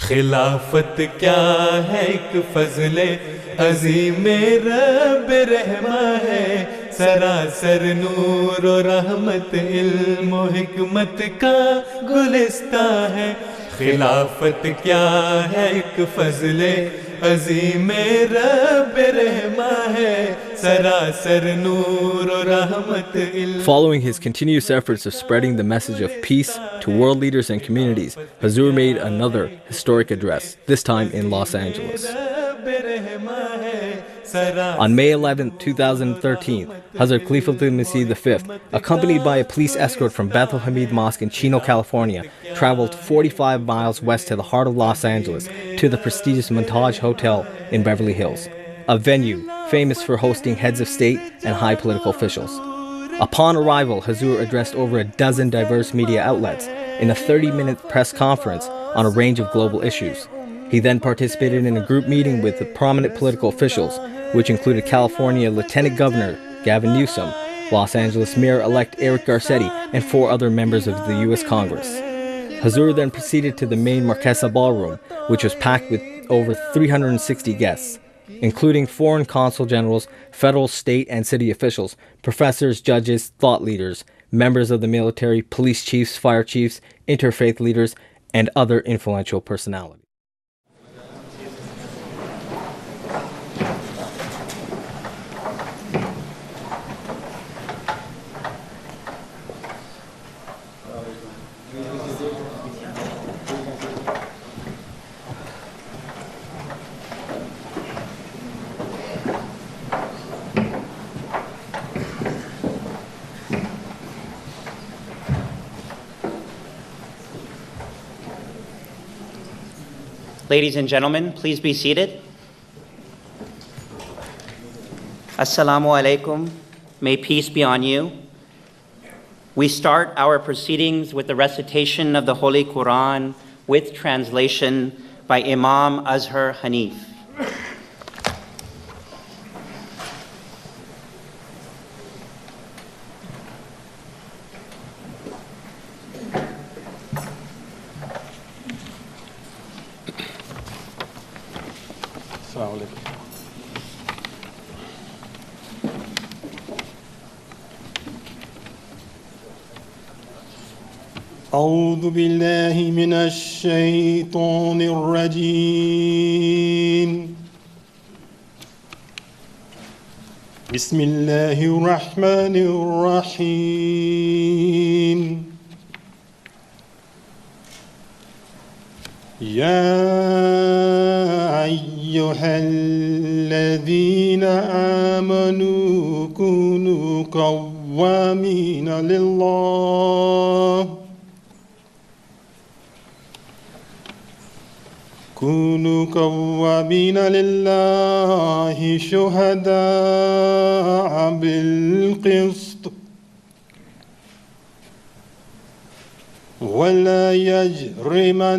खिलाफत क्या है एक फजले अजीम रब रहमा है, सरासर नूर और रहमत इल्म और हिकमत का गुलिस्ता है। खिलाफत क्या है एक फजले अजीम रब रहमा है, सरासर नूर और रहमत इल्म। Following his continuous efforts of spreading the message of peace to world leaders and communities, Hazur made another historic address, this time in Los Angeles. On May 11, 2013, Hazrat Caliph Masih V, accompanied by a police escort from Bethel Hamid Mosque in Chino, California, traveled 45 miles west to the heart of Los Angeles to the prestigious Montage Hotel in Beverly Hills, a venue famous for hosting heads of state and high political officials. Upon arrival, Hazur addressed over a dozen diverse media outlets in a 30-minute press conference on a range of global issues. He then participated in a group meeting with the prominent political officials, which included California Lieutenant Governor Gavin Newsom, Los Angeles Mayor-elect Eric Garcetti, and 4 other members of the U.S. Congress. Hazur then proceeded to the main Marquesa Ballroom, which was packed with over 360 guests, including foreign consul generals, federal, state, and city officials, professors, judges, thought leaders, members of the military, police chiefs, fire chiefs, interfaith leaders, and other influential personalities. Ladies and gentlemen, please be seated. Assalamu alaikum. May peace be on you. We start our proceedings with the recitation of the Holy Quran with translation by Imam Azhar Hanif. أعوذ بالله من الشيطان الرجيم. بسم الله الرحمن الرحيم. يا أيها الذين آمنوا كونوا قوامين لله شهداء بالقسط ولا يجرمنكم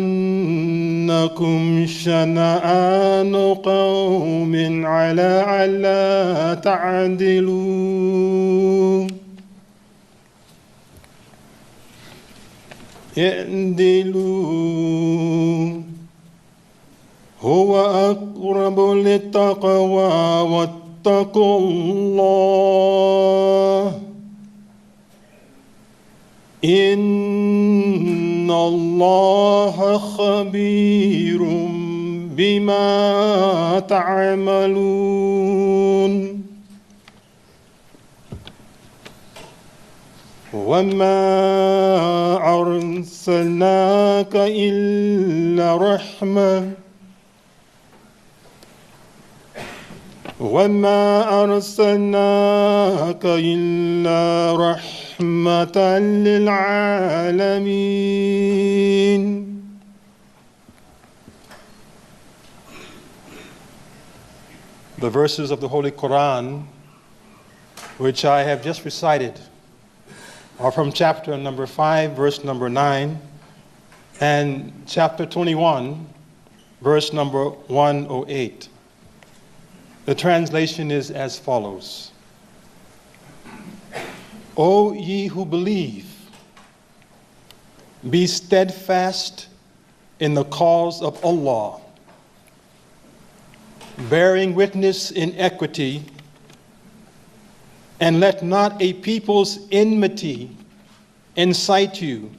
شنآن قوم على ألا تعدلوا اعدلوا هو أقرب للتقوى واتقوا الله إن الله خبير بما تعملون وما أرسلناك إلا رحمة للعالمين. The verses of the Holy Quran, which I have just recited, are from chapter number 5, verse number 9, and chapter 21, verse number 108. The translation is as follows. O ye who believe, be steadfast in the cause of Allah, bearing witness in equity, and let not a people's enmity incite you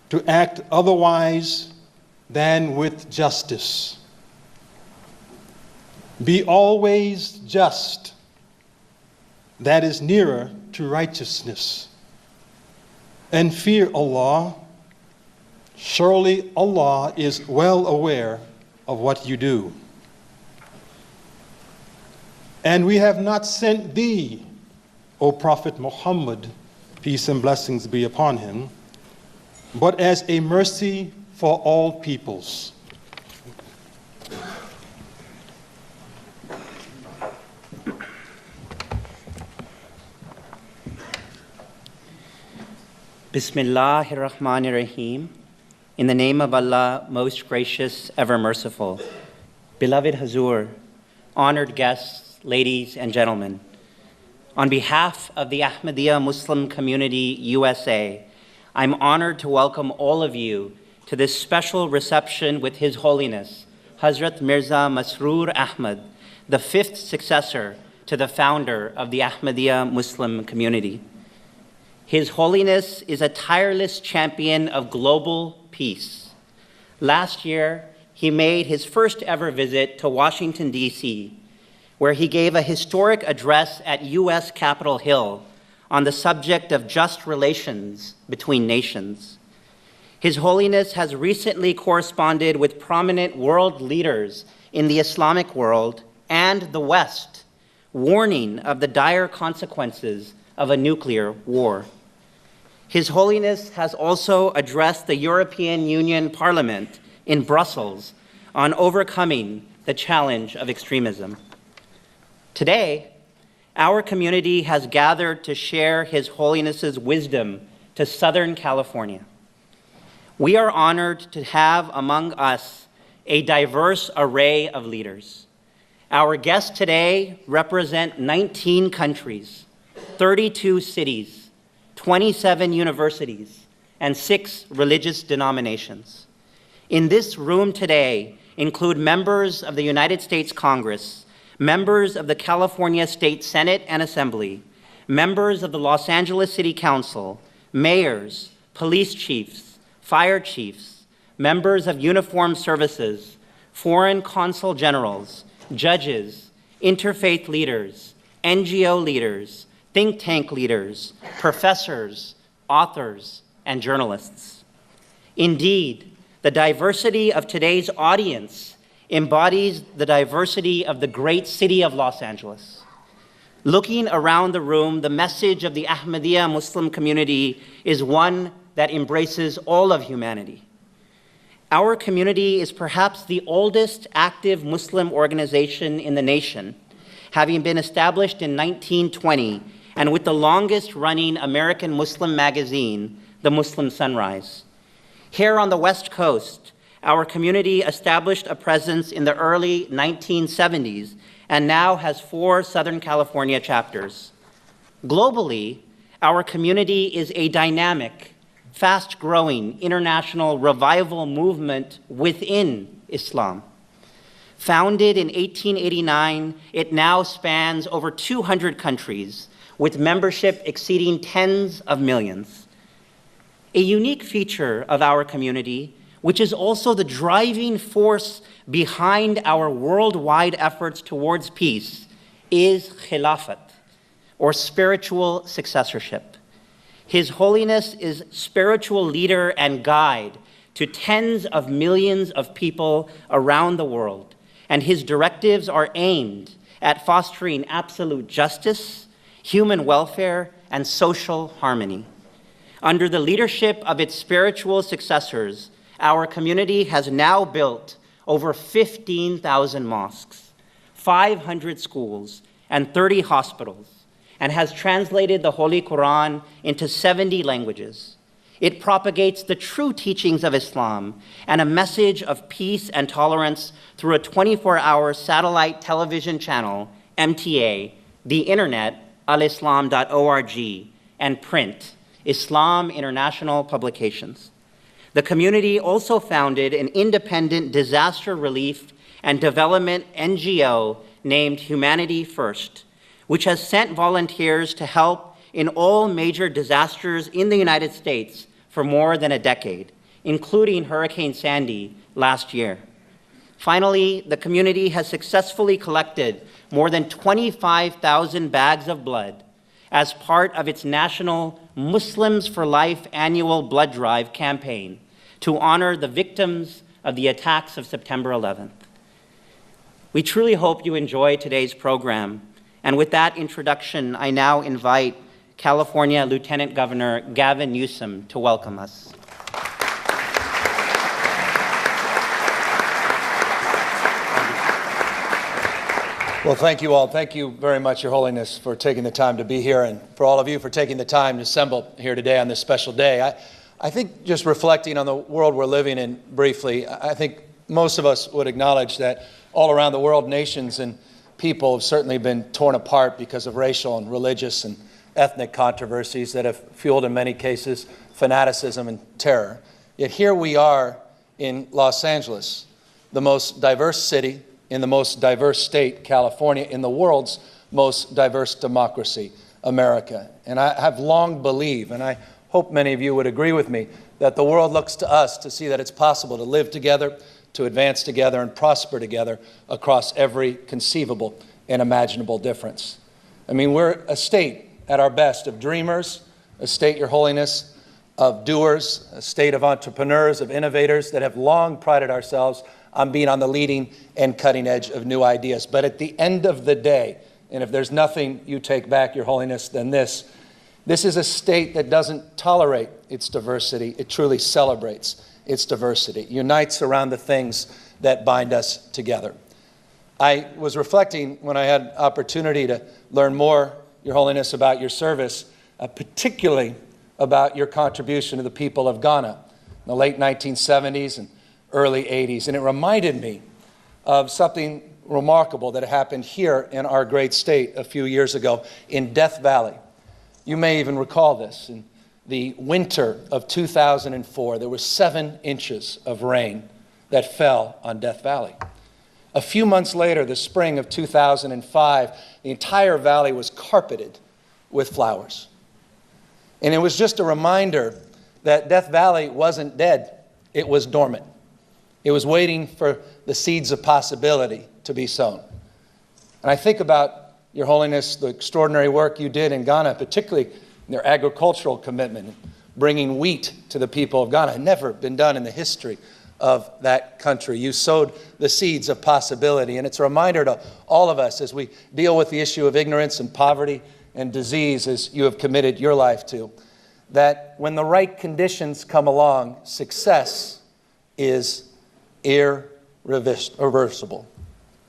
to act otherwise than with justice. Be always just, that is nearer to righteousness. And fear Allah, surely Allah is well aware of what you do. And we have not sent thee, O Prophet Muhammad, peace and blessings be upon him, but as a mercy for all peoples. Bismillahir Rahmanir Rahim. In the name of Allah, most gracious, ever merciful. Beloved Hazur, honored guests, ladies and gentlemen, on behalf of the Ahmadiyya Muslim Community USA, I'm honored to welcome all of you to this special reception with His Holiness, Hazrat Mirza Masroor Ahmad, the fifth successor to the founder of the Ahmadiyya Muslim Community. His Holiness is a tireless champion of global peace. Last year, he made his first ever visit to Washington, D.C., where he gave a historic address at U.S. Capitol Hill on the subject of just relations between nations. His Holiness has recently corresponded with prominent world leaders in the Islamic world and the West, warning of the dire consequences of a nuclear war. His Holiness has also addressed the European Union Parliament in Brussels on overcoming the challenge of extremism. Today, our community has gathered to share His Holiness's wisdom to Southern California. We are honored to have among us a diverse array of leaders. Our guests today represent 19 countries, 32 cities, 27 universities, and 6 religious denominations. In this room today include members of the United States Congress, members of the California State Senate and Assembly, members of the Los Angeles City Council, mayors, police chiefs, fire chiefs, members of uniformed services, foreign consul generals, judges, interfaith leaders, NGO leaders, think tank leaders, professors, authors, and journalists. Indeed, the diversity of today's audience embodies the diversity of the great city of Los Angeles. Looking around the room, the message of the Ahmadiyya Muslim community is one that embraces all of humanity. Our community is perhaps the oldest active Muslim organization in the nation, having been established in 1920 and with the longest running American Muslim magazine, The Muslim Sunrise. Here on the West Coast, our community established a presence in the early 1970s and now has 4 Southern California chapters. Globally, our community is a dynamic, fast-growing international revival movement within Islam. Founded in 1889, it now spans over 200 countries, with membership exceeding tens of millions. A unique feature of our community, which is also the driving force behind our worldwide efforts towards peace, is Khilafat, or spiritual successorship. His Holiness is spiritual leader and guide to tens of millions of people around the world, and his directives are aimed at fostering absolute justice, human welfare, and social harmony. Under the leadership of its spiritual successors, our community has now built over 15,000 mosques, 500 schools, and 30 hospitals, and has translated the Holy Quran into 70 languages. It propagates the true teachings of Islam and a message of peace and tolerance through a 24-hour satellite television channel, MTA, the internet, alislam.org, and print, Islam International Publications. The community also founded an independent disaster relief and development NGO named Humanity First, which has sent volunteers to help in all major disasters in the United States for more than a decade, including Hurricane Sandy last year. Finally, the community has successfully collected more than 25,000 bags of blood as part of its national Muslims for Life annual blood drive campaign to honor the victims of the attacks of September 11th. We truly hope you enjoy today's program. And with that introduction, I now invite California Lieutenant Governor Gavin Newsom to welcome us. Well, thank you all. Thank you very much, Your Holiness, for taking the time to be here, and for all of you for taking the time to assemble here today on this special day. I think just reflecting on the world we're living in briefly, I think most of us would acknowledge that all around the world, nations and people have certainly been torn apart because of racial and religious and ethnic controversies that have fueled, in many cases, fanaticism and terror. Yet here we are in Los Angeles, the most diverse city in the most diverse state, California, in the world's most diverse democracy, America. And I have long believed, and I hope many of you would agree with me, that the world looks to us to see that it's possible to live together, to advance together, and prosper together across every conceivable and imaginable difference. I mean, we're a state at our best of dreamers, a state, Your Holiness, of doers, a state of entrepreneurs, of innovators that have long prided ourselves on being on the leading and cutting edge of new ideas. But at the end of the day, and if there's nothing you take back, Your Holiness, than this is a state that doesn't tolerate its diversity. It truly celebrates its diversity, unites around the things that bind us together. I was reflecting when I had opportunity to learn more, Your Holiness, about your service, particularly about your contribution to the people of Ghana in the late 1970s and early 80s. And it reminded me of something remarkable that happened here in our great state a few years ago in Death Valley. You may even recall this. In the winter of 2004, there were 7 inches of rain that fell on Death Valley. A few months later, the spring of 2005, the entire valley was carpeted with flowers. And it was just a reminder that Death Valley wasn't dead, it was dormant. It was waiting for the seeds of possibility to be sown. And I think about, Your Holiness, the extraordinary work you did in Ghana, particularly in their agricultural commitment, bringing wheat to the people of Ghana. It had never been done in the history of that country. You sowed the seeds of possibility, and it's a reminder to all of us as we deal with the issue of ignorance and poverty and disease, as you have committed your life to, that when the right conditions come along, success is irreversible.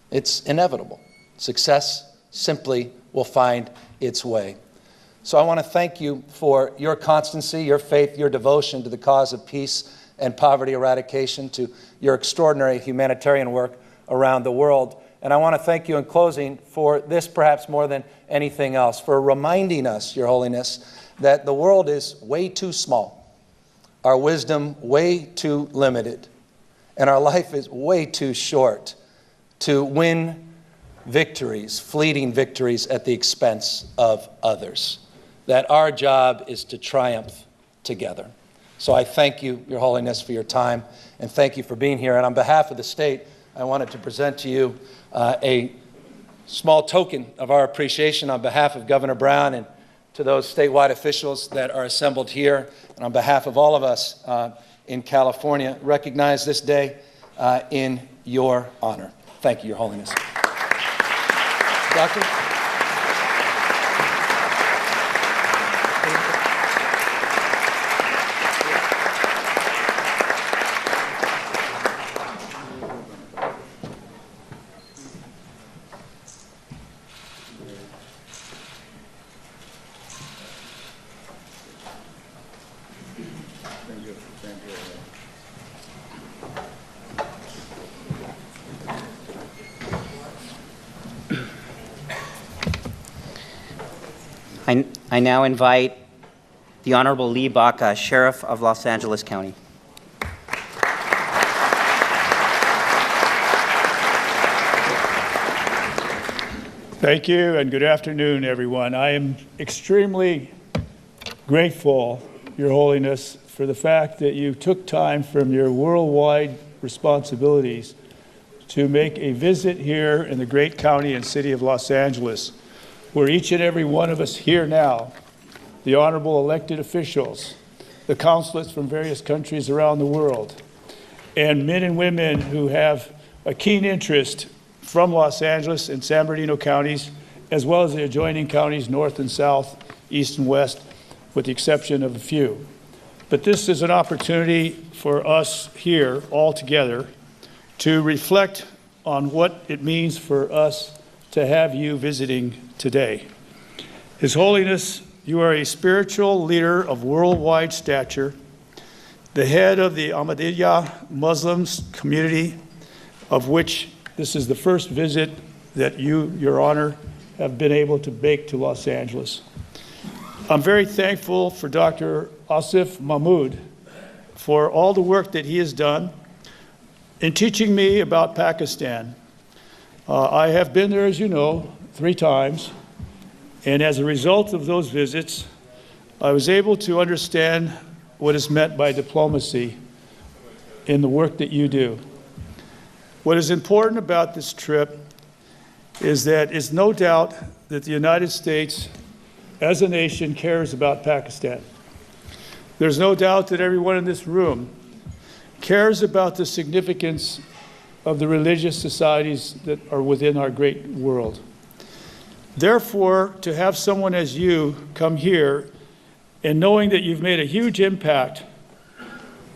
It's inevitable. Success simply will find its way. So I want to thank you for your constancy, your faith, your devotion to the cause of peace and poverty eradication, to your extraordinary humanitarian work around the world. And I want to thank you in closing for this, perhaps more than anything else, for reminding us, Your Holiness, that the world is way too small, our wisdom way too limited, and our life is way too short to win victories, fleeting victories at the expense of others. That our job is to triumph together. So I thank you, Your Holiness, for your time, and thank you for being here. And on behalf of the state, I wanted to present to you a small token of our appreciation on behalf of Governor Brown and to those statewide officials that are assembled here, and on behalf of all of us in California, recognize this day in your honor. Thank you, Your Holiness. Doctor? I now invite the Honorable Lee Baca, Sheriff of Los Angeles County. Thank you, and good afternoon, everyone. I am extremely grateful, Your Holiness, for the fact that you took time from your worldwide responsibilities to make a visit here in the great county and city of Los Angeles, where each and every one of us here now, the honorable elected officials, the consulates from various countries around the world, and men and women who have a keen interest from Los Angeles and San Bernardino counties, as well as the adjoining counties, north and south, east and west, with the exception of a few. But this is an opportunity for us here all together to reflect on what it means for us to have you visiting today. His Holiness, you are a spiritual leader of worldwide stature, the head of the Ahmadiyya Muslim Community, of which this is the first visit that you, Your Honor, have been able to make to Los Angeles. I'm very thankful for Dr. Asif Mahmood for all the work that he has done in teaching me about Pakistan. I have been there, as you know, 3 times, and as a result of those visits, I was able to understand what is meant by diplomacy in the work that you do. What is important about this trip is that it's no doubt that the United States, as a nation, cares about Pakistan. There's no doubt that everyone in this room cares about the significance of the religious societies that are within our great world. Therefore, to have someone as you come here and knowing that you've made a huge impact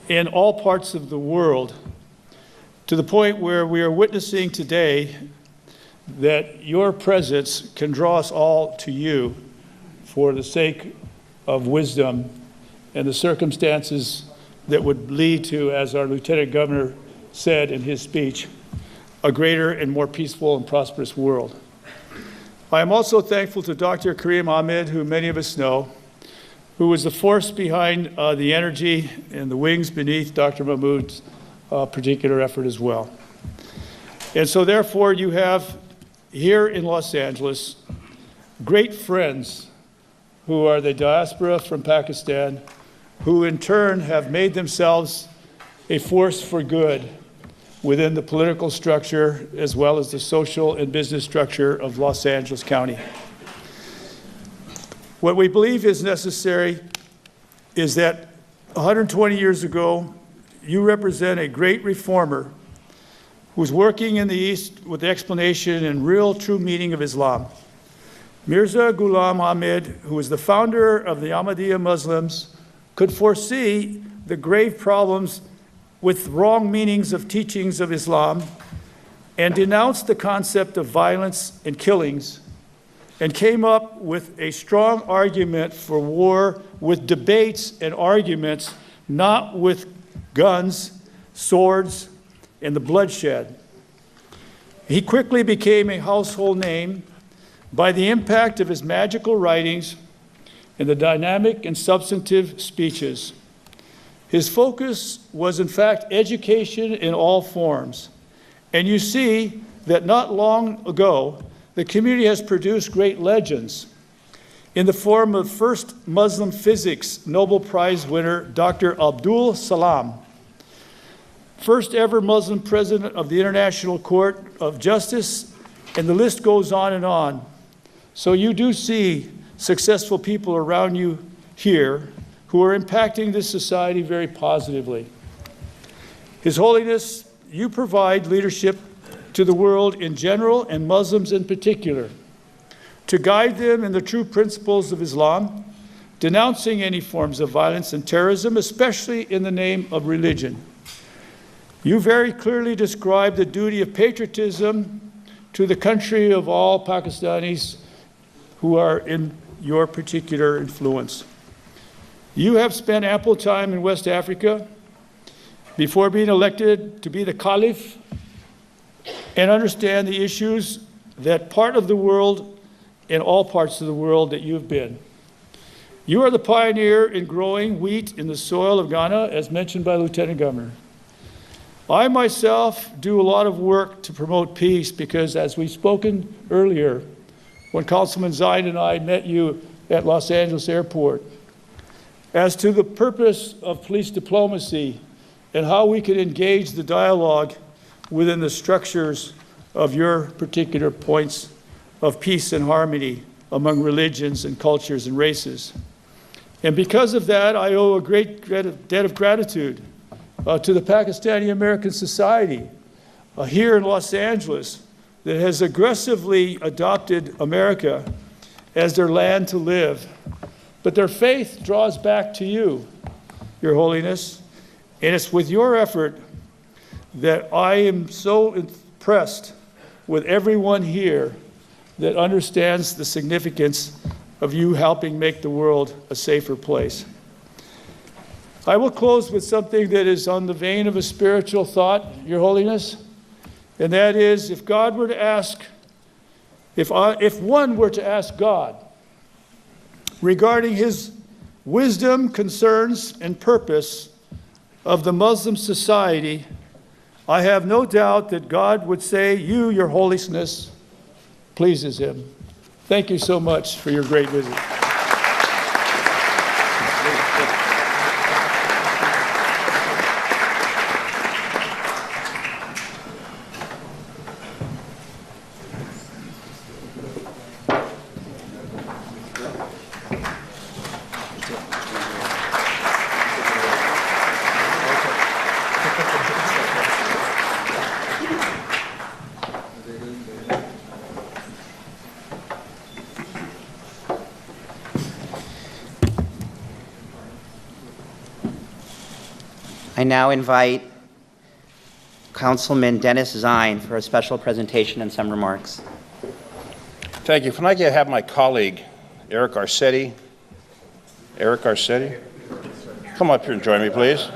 in all parts of the world, to the point where we are witnessing today that your presence can draw us all to you for the sake of wisdom and the circumstances that would lead to, as our Lieutenant Governor said in his speech, a greater and more peaceful and prosperous world. I am also thankful to Dr. Karim Ahmed, who many of us know, who was the force behind the energy and the wings beneath Dr. Mahmood's particular effort as well. And so therefore you have here in Los Angeles great friends who are the diaspora from Pakistan, who in turn have made themselves a force for good within the political structure as well as the social and business structure of Los Angeles County. What we believe is necessary is that 120 years ago, you represent a great reformer who's working in the East with the explanation and real true meaning of Islam. Mirza Ghulam Ahmed, who was the founder of the Ahmadiyya Muslims, could foresee the grave problems with wrong meanings of teachings of Islam and denounced the concept of violence and killings and came up with a strong argument for war with debates and arguments, not with guns, swords, and the bloodshed. He quickly became a household name by the impact of his magical writings and the dynamic and substantive speeches. His focus was, in fact, education in all forms. And you see that not long ago, the community has produced great legends in the form of first Muslim physics Nobel Prize winner, Dr. Abdul Salam, first ever Muslim president of the International Court of Justice, and the list goes on and on. So you do see successful people around you here who are impacting this society very positively. His Holiness, you provide leadership to the world in general and Muslims in particular, to guide them in the true principles of Islam, denouncing any forms of violence and terrorism, especially in the name of religion. You very clearly describe the duty of patriotism to the country of all Pakistanis who are in your particular influence. You have spent ample time in West Africa before being elected to be the Caliph and understand the issues that part of the world, in all parts of the world that you have been. You are the pioneer in growing wheat in the soil of Ghana, as mentioned by Lieutenant Governor. I myself do a lot of work to promote peace because, as we've spoken earlier, when Councilman Zine and I met you at Los Angeles Airport. As to the purpose of police diplomacy and how we can engage the dialogue within the structures of your particular points of peace and harmony among religions and cultures and races. And because of that, I owe a great debt of gratitude to the Pakistani American Society here in Los Angeles that has aggressively adopted America as their land to live. But their faith draws back to you, Your Holiness, and it's with your effort that I am so impressed with everyone here that understands the significance of you helping make the world a safer place. I will close with something that is on the vein of a spiritual thought, Your Holiness, and that is, if God were to ask, if one were to ask God regarding his wisdom, concerns, and purpose of the Muslim society, I have no doubt that God would say, you, Your Holiness, pleases him. Thank you so much for your great visit. I now invite Councilman Dennis Zine for a special presentation and some remarks. Thank you. Can I have my colleague, Eric Arcetti? Eric Arcetti? Come up here and join me, please.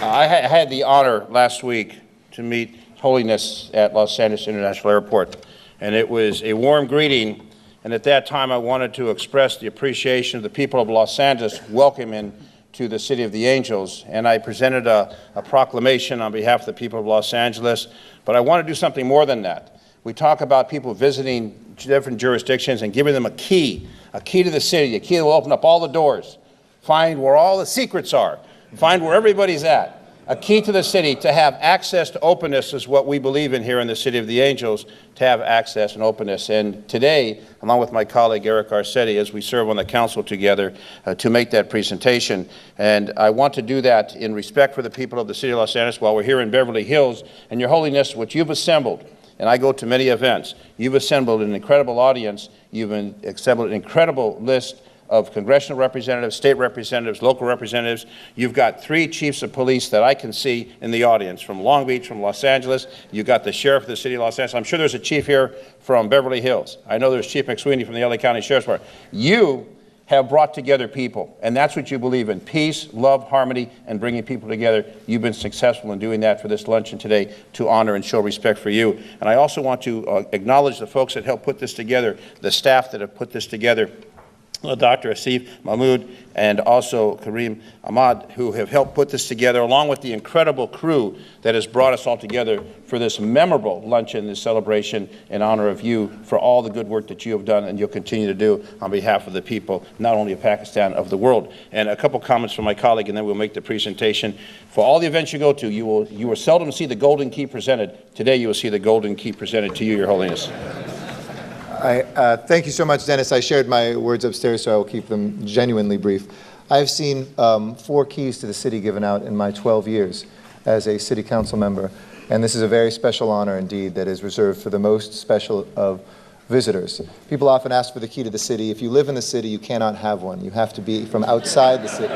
I had the honor last week to meet His Holiness at Los Angeles International Airport, and it was a warm greeting. And at that time, I wanted to express the appreciation of the people of Los Angeles welcoming to the City of the Angels. And I presented a proclamation on behalf of the people of Los Angeles. But I want to do something more than that. We talk about people visiting different jurisdictions and giving them a key to the city, a key that will open up all the doors, find where all the secrets are, find where everybody's at. A key to the city to have access to openness is what we believe in here in the City of the Angels, to have access and openness. And today, along with my colleague Eric Arcetti, as we serve on the council together, to make that presentation. And I want to do that in respect for the people of the City of Los Angeles while we're here in Beverly Hills. And Your Holiness, what you've assembled, and I go to many events, you've assembled an incredible audience, you've assembled an incredible list of congressional representatives, state representatives, local representatives. You've got 3 chiefs of police that I can see in the audience, from Long Beach, from Los Angeles. You've got the sheriff of the city of Los Angeles. I'm sure there's a chief here from Beverly Hills. I know there's Chief McSweeney from the LA County Sheriff's Department. You have brought together people, and that's what you believe in: peace, love, harmony, and bringing people together. You've been successful in doing that for this luncheon today to honor and show respect for you. And I also want to acknowledge the folks that helped put this together, the staff that have put this together, Dr. Asif Mahmoud and also Kareem Ahmad, who have helped put this together, along with the incredible crew that has brought us all together for this memorable luncheon, this celebration in honor of you, for all the good work that you have done and you'll continue to do on behalf of the people, not only of Pakistan, of the world. And a couple comments from my colleague, and then we'll make the presentation. For all the events you go to, you will seldom see the golden key presented. Today you will see the golden key presented to you, Your Holiness. Thank you so much, Dennis. I shared my words upstairs, so I will keep them genuinely brief. I've seen 4 keys to the city given out in my 12 years as a city council member, and this is a very special honor indeed that is reserved for the most special of visitors. People often ask for the key to the city. If you live in the city, you cannot have one. You have to be from outside the city.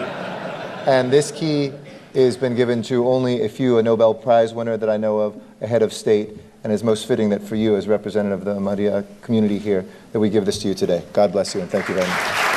And this key has been given to only a few, a Nobel Prize winner that I know of, a head of state, and it's most fitting that for you, as representative of the Ahmadiyya community here, that we give this to you today. God bless you, and thank you very much.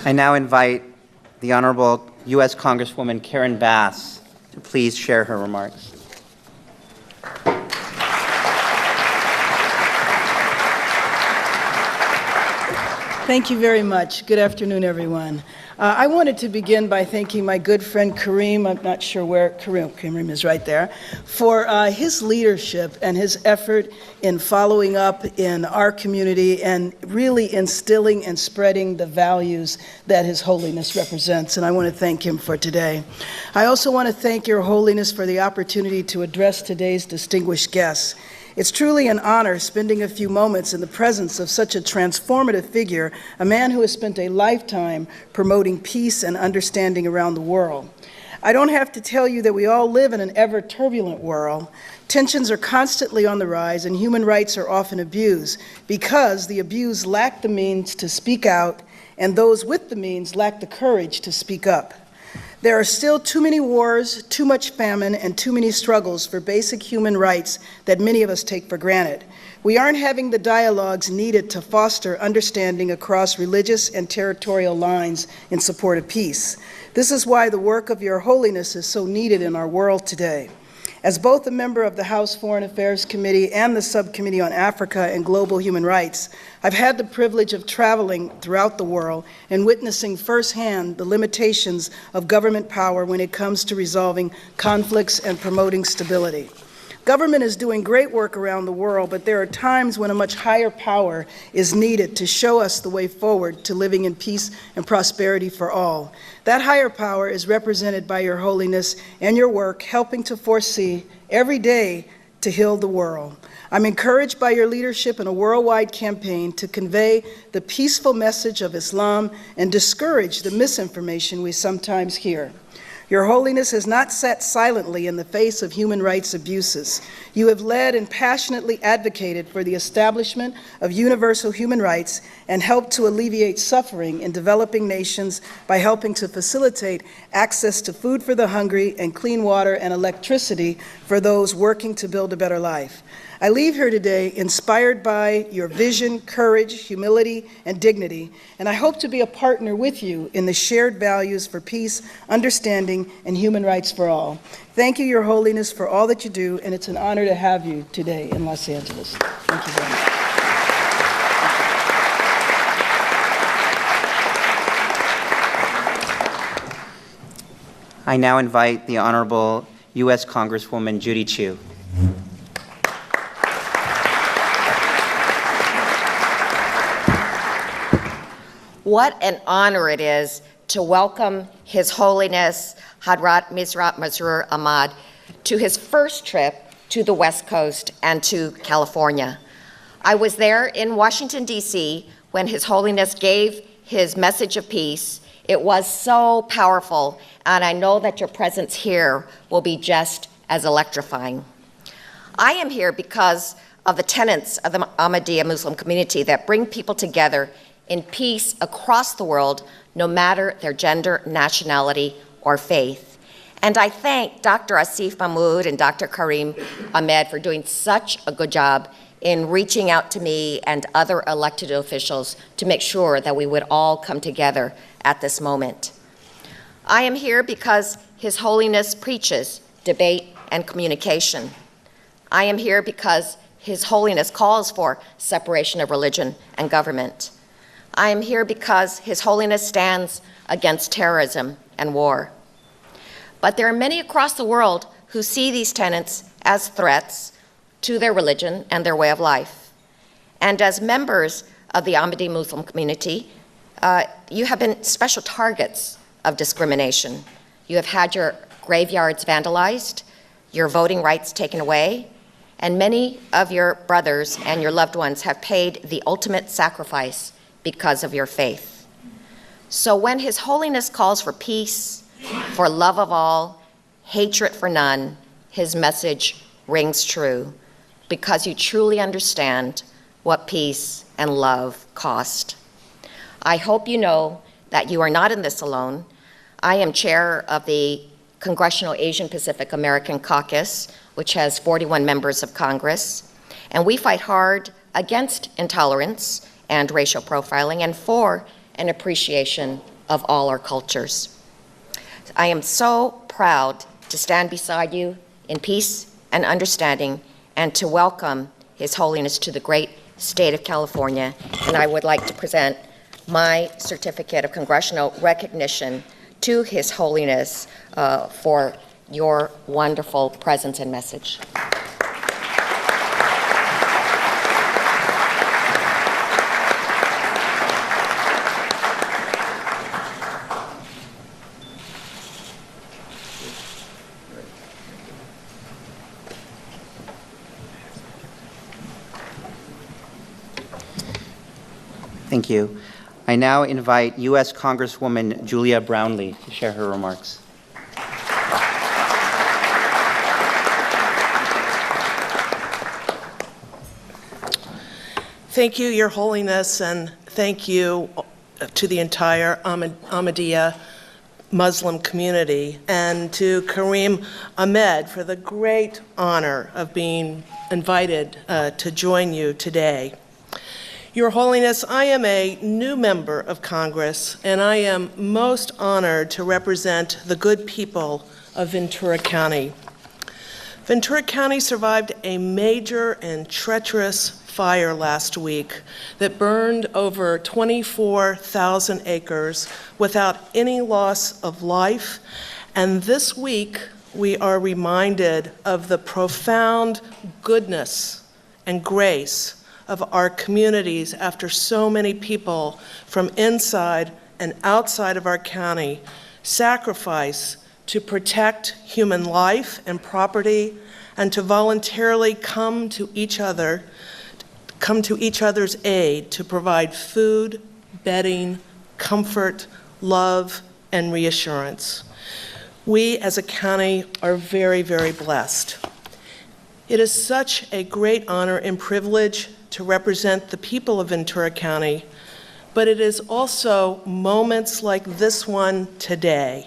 I now invite the Honorable U.S. Congresswoman Karen Bass to please share her remarks. Thank you very much. Good afternoon, everyone. I wanted to begin by thanking my good friend Kareem, I'm not sure where Kareem is right there, for his leadership and his effort in following up in our community and really instilling and spreading the values that His Holiness represents, and I want to thank him for today. I also want to thank Your Holiness for the opportunity to address today's distinguished guests. It's truly an honor spending a few moments in the presence of such a transformative figure, a man who has spent a lifetime promoting peace and understanding around the world. I don't have to tell you that we all live in an ever-turbulent world. Tensions are constantly on the rise, and human rights are often abused because the abused lack the means to speak out, and those with the means lack the courage to speak up. There are still too many wars, too much famine, and too many struggles for basic human rights that many of us take for granted. We aren't having the dialogues needed to foster understanding across religious and territorial lines in support of peace. This is why the work of Your Holiness is so needed in our world today. As both a member of the House Foreign Affairs Committee and the Subcommittee on Africa and Global Human Rights, I've had the privilege of traveling throughout the world and witnessing firsthand the limitations of government power when it comes to resolving conflicts and promoting stability. Government is doing great work around the world, but there are times when a much higher power is needed to show us the way forward to living in peace and prosperity for all. That higher power is represented by Your Holiness and your work helping to foresee every day to heal the world. I'm encouraged by your leadership in a worldwide campaign to convey the peaceful message of Islam and discourage the misinformation we sometimes hear. Your Holiness has not sat silently in the face of human rights abuses. You have led and passionately advocated for the establishment of universal human rights and helped to alleviate suffering in developing nations by helping to facilitate access to food for the hungry and clean water and electricity for those working to build a better life. I leave here today inspired by your vision, courage, humility, and dignity, and I hope to be a partner with you in the shared values for peace, understanding, and human rights for all. Thank you, Your Holiness, for all that you do, and it's an honor to have you today in Los Angeles. Thank you very much. I now invite the Honorable U.S. Congresswoman Judy Chu. What an honor it is to welcome His Holiness Hadrat Misrat Masroor Ahmad to his first trip to the West Coast and to California. I was there in Washington, D.C. when His Holiness gave his message of peace. It was so powerful, and I know that your presence here will be just as electrifying. I am here because of the tenets of the Ahmadiyya Muslim community that bring people together in peace across the world, no matter their gender, nationality, or faith. And I thank Dr. Asif Mahmood and Dr. Kareem Ahmed for doing such a good job in reaching out to me and other elected officials to make sure that we would all come together at this moment. I am here because His Holiness preaches debate and communication. I am here because His Holiness calls for separation of religion and government. I am here because His Holiness stands against terrorism and war. But there are many across the world who see these tenets as threats to their religion and their way of life. And as members of the Ahmadiyya Muslim community, you have been special targets of discrimination. You have had your graveyards vandalized, your voting rights taken away, and many of your brothers and your loved ones have paid the ultimate sacrifice because of your faith. So when His Holiness calls for peace, for love of all, hatred for none, His message rings true because you truly understand what peace and love cost. I hope you know that you are not in this alone. I am chair of the Congressional Asian Pacific American Caucus, which has 41 members of Congress. And we fight hard against intolerance and racial profiling and for an appreciation of all our cultures. I am so proud to stand beside you in peace and understanding and to welcome His Holiness to the great state of California. And I would like to present my certificate of congressional recognition to His Holiness for your wonderful presence and message. Thank you. I now invite U.S. Congresswoman Julia Brownley to share her remarks. Thank you, Your Holiness, and thank you to the entire Ahmadiyya Muslim community, and to Kareem Ahmed for the great honor of being invited to join you today. Your Holiness, I am a new member of Congress, and I am most honored to represent the good people of Ventura County. Ventura County survived a major and treacherous fire last week that burned over 24,000 acres without any loss of life. And this week, we are reminded of the profound goodness and grace of our communities after so many people from inside and outside of our county sacrifice to protect human life and property and to voluntarily come to each other's aid to provide food, bedding, comfort, love, and reassurance. We as a county are very, very blessed. It is such a great honor and privilege to represent the people of Ventura County, but it is also moments like this one today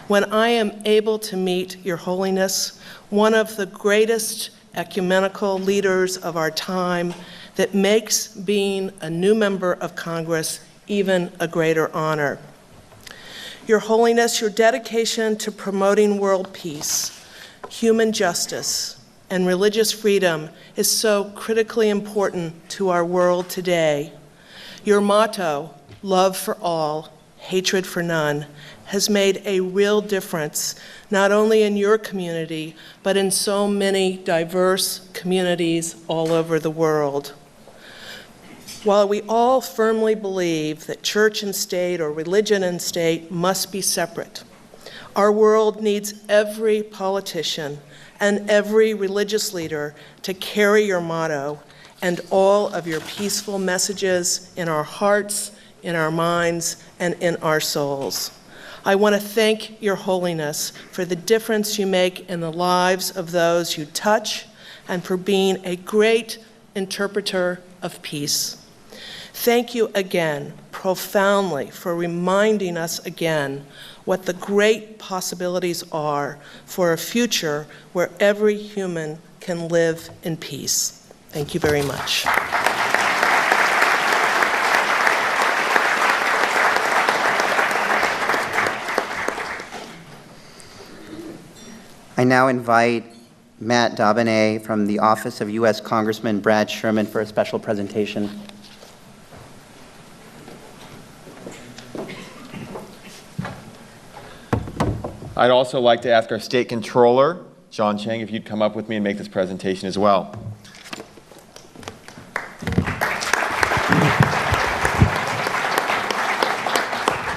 when I am able to meet Your Holiness, one of the greatest ecumenical leaders of our time, that makes being a new member of Congress even a greater honor. Your Holiness, your dedication to promoting world peace, human justice, and religious freedom is so critically important to our world today. Your motto, love for all, hatred for none, has made a real difference, not only in your community, but in so many diverse communities all over the world. While we all firmly believe that church and state or religion and state must be separate, our world needs every politician and every religious leader to carry your motto and all of your peaceful messages in our hearts, in our minds, and in our souls. I want to thank Your Holiness for the difference you make in the lives of those you touch and for being a great interpreter of peace. Thank you again, profoundly, for reminding us again what the great possibilities are for a future where every human can live in peace. Thank you very much. I now invite Matt Daubonnet from the Office of U.S. Congressman Brad Sherman for a special presentation. I'd also like to ask our State Controller, John Chang, if you'd come up with me and make this presentation as well.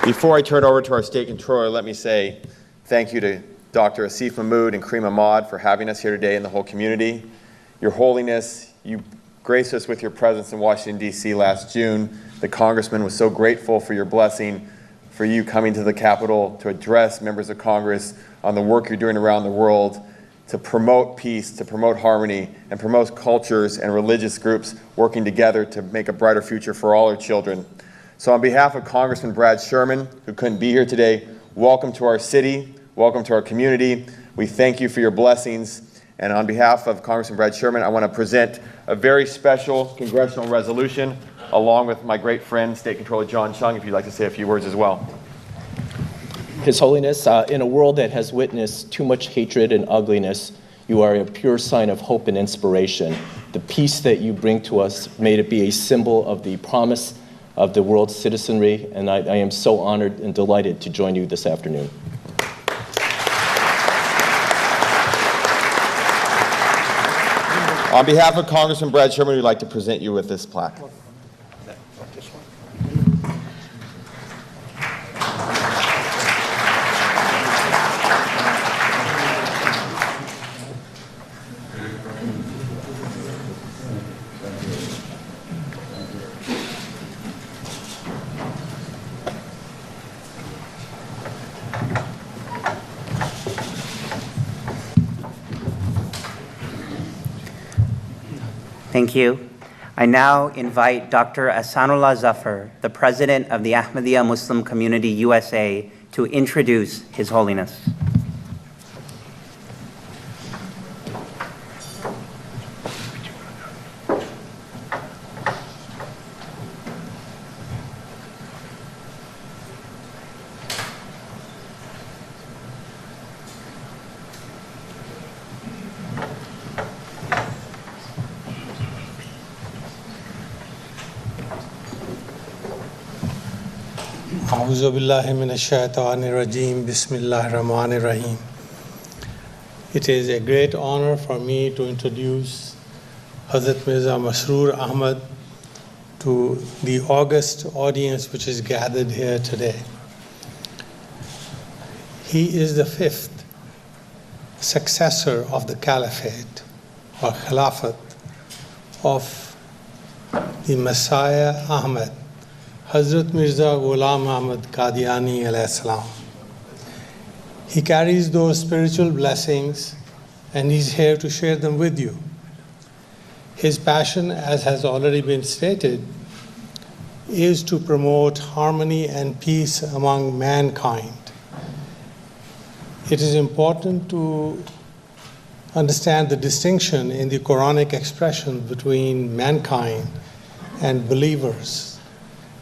Before I turn over to our State Controller, let me say thank you to Dr. Asif Mahmood and Kareem Ahmad for having us here today and the whole community. Your Holiness, you graced us with your presence in Washington, D.C. last June. The Congressman was so grateful for your blessing, for you coming to the Capitol to address members of Congress on the work you're doing around the world to promote peace, to promote harmony, and promote cultures and religious groups working together to make a brighter future for all our children. So on behalf of Congressman Brad Sherman, who couldn't be here today, welcome to our city, Welcome to our community. We thank you for your blessings. And on behalf of Congressman Brad Sherman, I want to present a very special congressional resolution along with my great friend, State Controller John Chung, if you'd like to say a few words as well. His Holiness, in a world that has witnessed too much hatred and ugliness, you are a pure sign of hope and inspiration. The peace that you bring to us, may it be a symbol of the promise of the world's citizenry, and I am so honored and delighted to join you this afternoon. On behalf of Congressman Brad Sherman, we'd like to present you with this plaque. Thank you. I now invite Dr. Ahsanullah Zafar, the President of the Ahmadiyya Muslim Community USA, to introduce His Holiness. A'udhu billahi minash shaitanir rajeem. Bismillahir rahmanir rahim. It is a great honor for me to introduce Hazrat Mirza Masroor Ahmad to the august audience which is gathered here today. He is the fifth successor of the Caliphate or Khilafat of the Messiah Ahmad, Hazrat Mirza Ghulam Ahmad Qadiani alayhi salam. He carries those spiritual blessings and he's here to share them with you. His passion, as has already been stated, is to promote harmony and peace among mankind. It is important to understand the distinction in the Quranic expression between mankind and believers.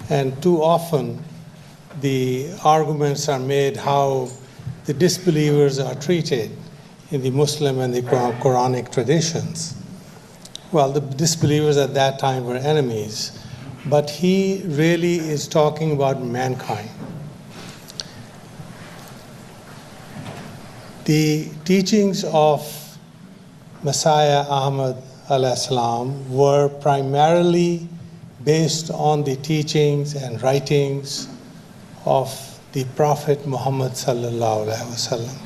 And too often the arguments are made how the disbelievers are treated in the Muslim and the Quranic traditions. Well, the disbelievers at that time were enemies, but he really is talking about mankind. The teachings of Messiah Ahmad alayhi salam were primarily based on the teachings and writings of the Prophet Muhammad sallallahu alaihi wasallam.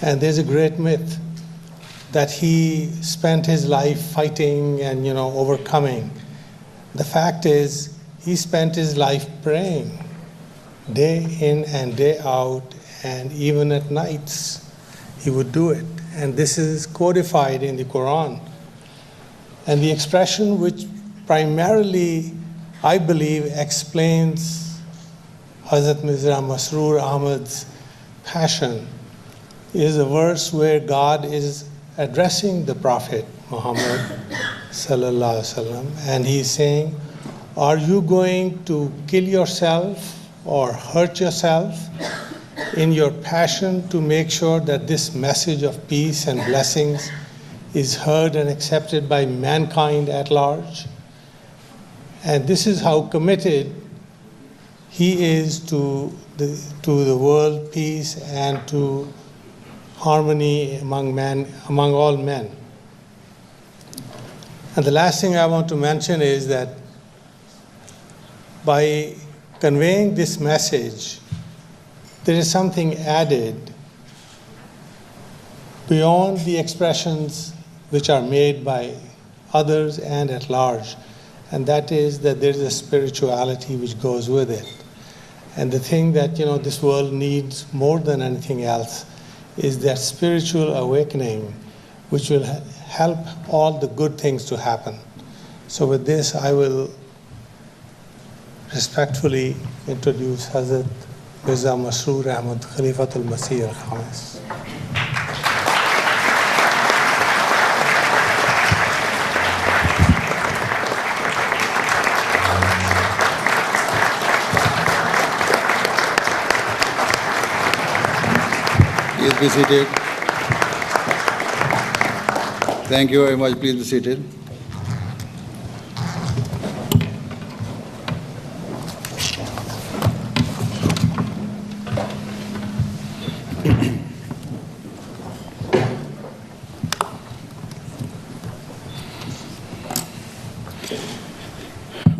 And there's a great myth that he spent his life fighting and overcoming. The fact is, he spent his life praying day in and day out, and even at nights he would do it. And this is codified in the Quran. And the expression which primarily, I believe, explains Hazrat Mirza Masroor Ahmad's passion is a verse where God is addressing the Prophet Muhammad sallallahu alaihi wasallam, and he's saying, "Are you going to kill yourself or hurt yourself in your passion to make sure that this message of peace and blessings is heard and accepted by mankind at large?" And this is how committed he is to the world peace and to harmony among all men. And the last thing I want to mention is that by conveying this message, there is something added beyond the expressions which are made by others and at large. And that is that there is a spirituality which goes with it. And the thing that this world needs more than anything else is that spiritual awakening which will help all the good things to happen. So with this, I will respectfully introduce Hazrat Mirza Masroor Ahmad Khalifatul Masih al-Khamis. Please be seated. Thank you very much. Please be seated.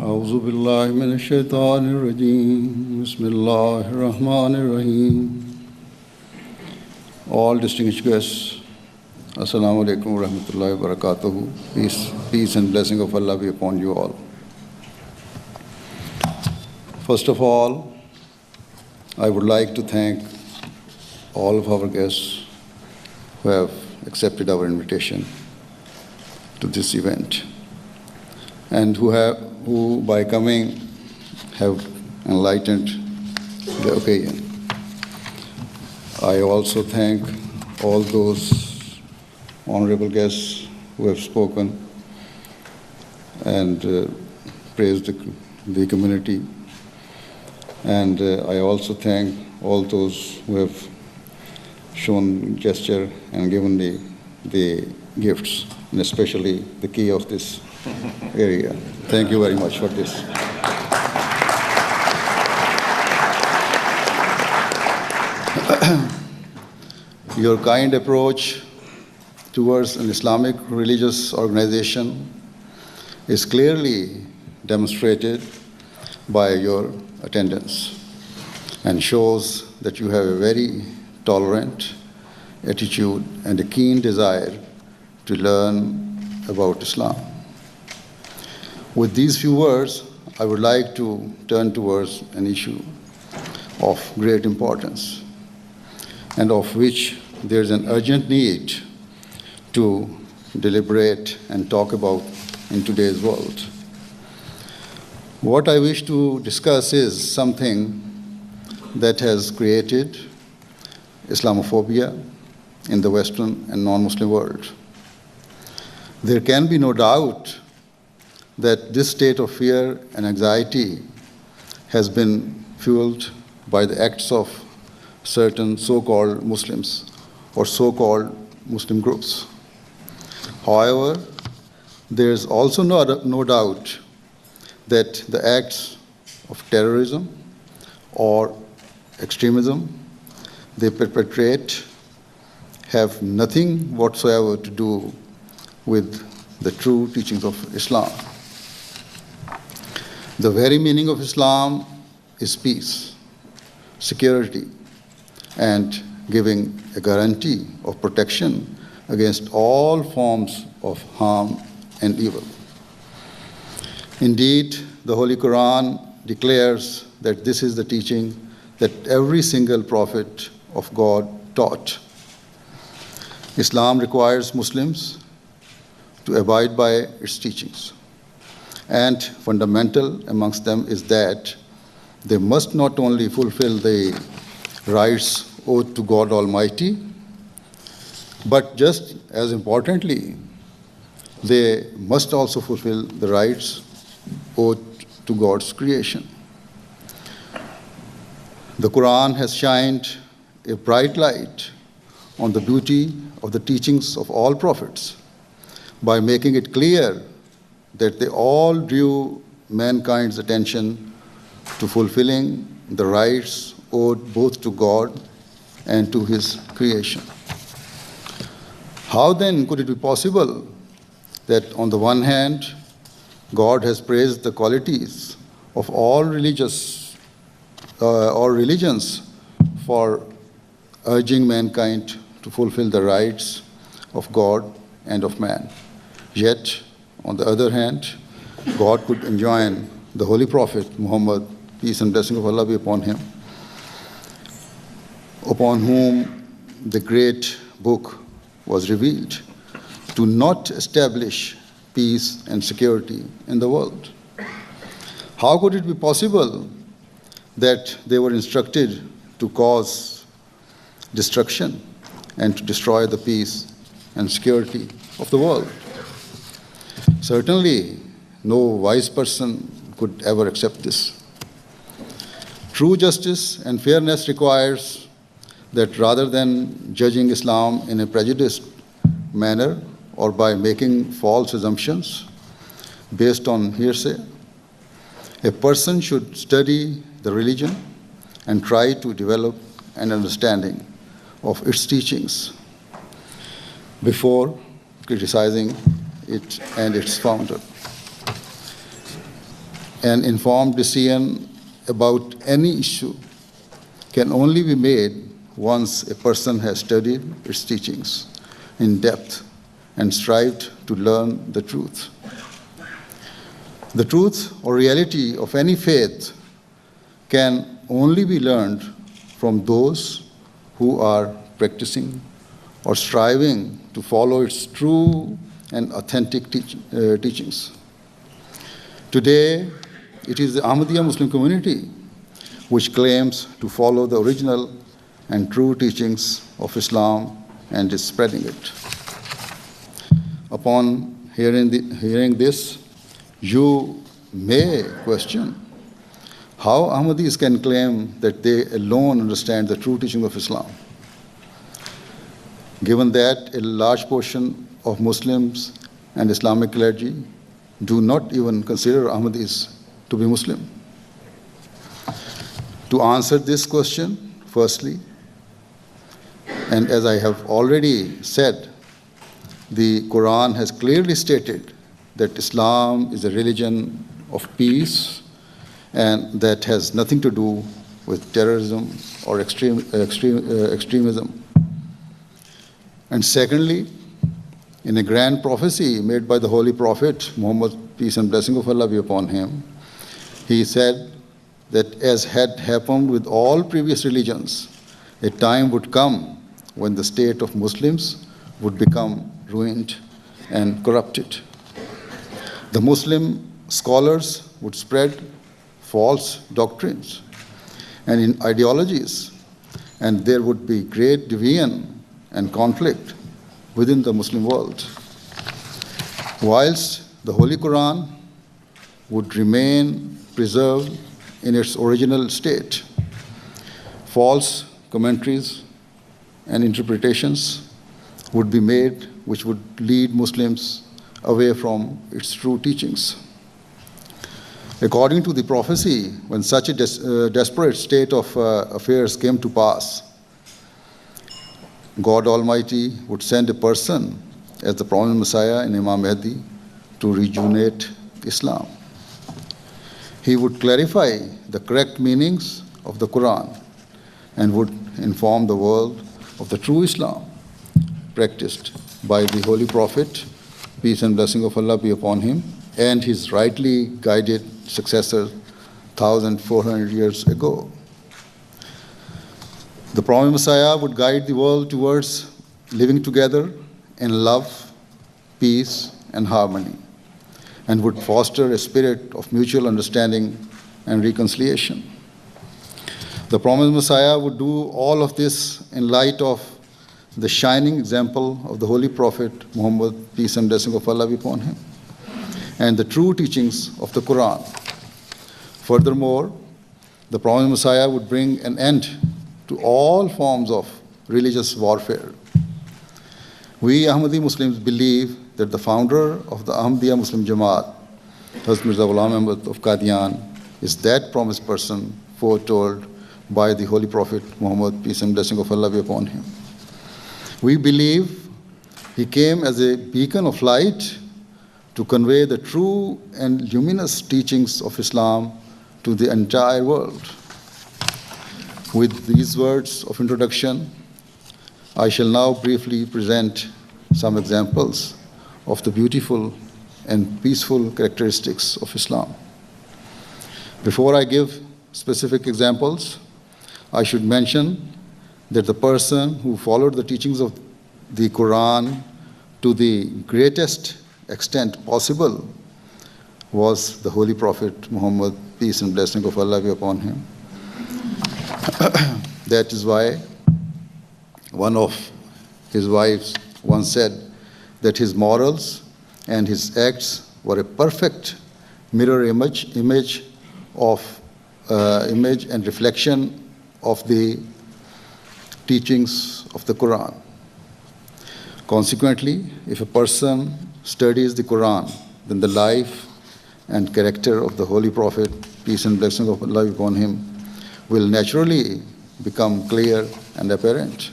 أعوذ بالله من الشيطان الرجيم. بسم الله الرحمن الرحيم. All distinguished guests, Assalamu alaikum wa rahmatullahi wa barakatuhu. Peace and blessing of Allah be upon you all. First of all, I would like to thank all of our guests who have accepted our invitation to this event and who by coming have enlightened the occasion. I also thank all those honorable guests who have spoken and praised the community. And I also thank all those who have shown gesture and given the gifts, and especially the key of this area. Thank you very much for this. Your kind approach towards an Islamic religious organization is clearly demonstrated by your attendance and shows that you have a very tolerant attitude and a keen desire to learn about Islam. With these few words, I would like to turn towards an issue of great importance and of which there is an urgent need to deliberate and talk about in today's world. What I wish to discuss is something that has created Islamophobia in the Western and non-Muslim world. There can be no doubt that this state of fear and anxiety has been fueled by the acts of certain so-called Muslims or so-called Muslim groups. However, there is also no doubt that the acts of terrorism or extremism they perpetrate have nothing whatsoever to do with the true teachings of Islam. The very meaning of Islam is peace, security, and giving a guarantee of protection against all forms of harm and evil. Indeed, the Holy Quran declares that this is the teaching that every single prophet of God taught. Islam requires Muslims to abide by its teachings. And fundamental amongst them is that they must not only fulfill the rights owed to God Almighty, but just as importantly, they must also fulfill the rights owed to God's creation. The Quran has shined a bright light on the beauty of the teachings of all prophets by making it clear that they all drew mankind's attention to fulfilling the rights owed both to God and to His creation. How then could it be possible that on the one hand, God has praised the qualities of all religions for urging mankind to fulfill the rights of God and of man. Yet, on the other hand, God could enjoin the Holy Prophet Muhammad, peace and blessing of Allah be upon him, upon whom the great book was revealed, to not establish peace and security in the world. How could it be possible that they were instructed to cause destruction and to destroy the peace and security of the world. Certainly, no wise person could ever accept this. True justice and fairness requires that rather than judging Islam in a prejudiced manner or by making false assumptions based on hearsay, a person should study the religion and try to develop an understanding of its teachings before criticizing it and its founder. An informed decision about any issue can only be made once a person has studied its teachings in depth and strived to learn the truth. The truth or reality of any faith can only be learned from those who are practicing or striving to follow its true and authentic teachings. Today, it is the Ahmadiyya Muslim Community which claims to follow the original and true teachings of Islam and is spreading it. Upon hearing this, you may question how Ahmadis can claim that they alone understand the true teaching of Islam, given that a large portion of Muslims and Islamic clergy do not even consider Ahmadis to be Muslim. To answer this question, firstly, and as I have already said, the Quran has clearly stated that Islam is a religion of peace and that has nothing to do with terrorism or extremism. And secondly, in a grand prophecy made by the Holy Prophet, Muhammad, peace and blessing of Allah be upon him, he said that as had happened with all previous religions, a time would come when the state of Muslims would become ruined and corrupted. The Muslim scholars would spread false doctrines and in ideologies, and there would be great division and conflict within the Muslim world. Whilst the Holy Quran would remain preserved in its original state, false commentaries and interpretations would be made which would lead Muslims away from its true teachings. According to the prophecy, when such a desperate state of affairs came to pass, God Almighty would send a person as the promised Messiah in Imam Mahdi to rejuvenate Islam. He would clarify the correct meanings of the Quran and would inform the world of the true Islam practiced by the Holy Prophet, peace and blessing of Allah be upon him, and his rightly guided successor 1,400 years ago. The promised Messiah would guide the world towards living together in love, peace, and harmony, and would foster a spirit of mutual understanding and reconciliation. The promised Messiah would do all of this in light of the shining example of the Holy Prophet Muhammad, peace and blessing of Allah be upon him, and the true teachings of the Quran. Furthermore, the promised Messiah would bring an end to all forms of religious warfare. We Ahmadi Muslims believe that the founder of the Ahmadiyya Muslim Jamaat, Hazrat Mirza Ghulam Ahmad of Qadian, is that promised person foretold by the Holy Prophet Muhammad, peace and blessing of Allah be upon him. We believe he came as a beacon of light to convey the true and luminous teachings of Islam to the entire world. With these words of introduction, I shall now briefly present some examples of the beautiful and peaceful characteristics of Islam. Before I give specific examples, I should mention that the person who followed the teachings of the Quran to the greatest extent possible was the Holy Prophet Muhammad, peace and blessing of Allah be upon him. That is why one of his wives once said that his morals and his acts were a perfect mirror image and reflection of the teachings of the Quran. Consequently, if a person studies the Quran, then the life and character of the Holy Prophet, peace and blessings of Allah upon him, will naturally become clear and apparent.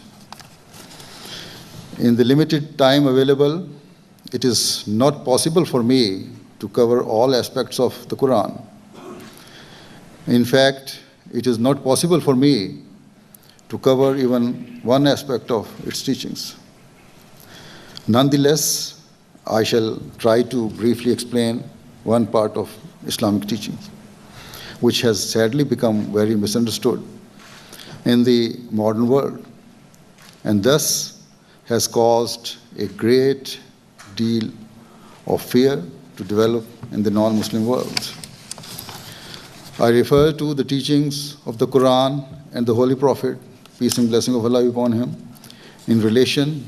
In the limited time available, it is not possible for me to cover all aspects of the Quran. In fact, it is not possible for me to cover even one aspect of its teachings. Nonetheless, I shall try to briefly explain one part of Islamic teachings, which has sadly become very misunderstood in the modern world, and thus has caused a great deal of fear to develop in the non-Muslim world. I refer to the teachings of the Quran and the Holy Prophet, peace and blessing of Allah upon him, in relation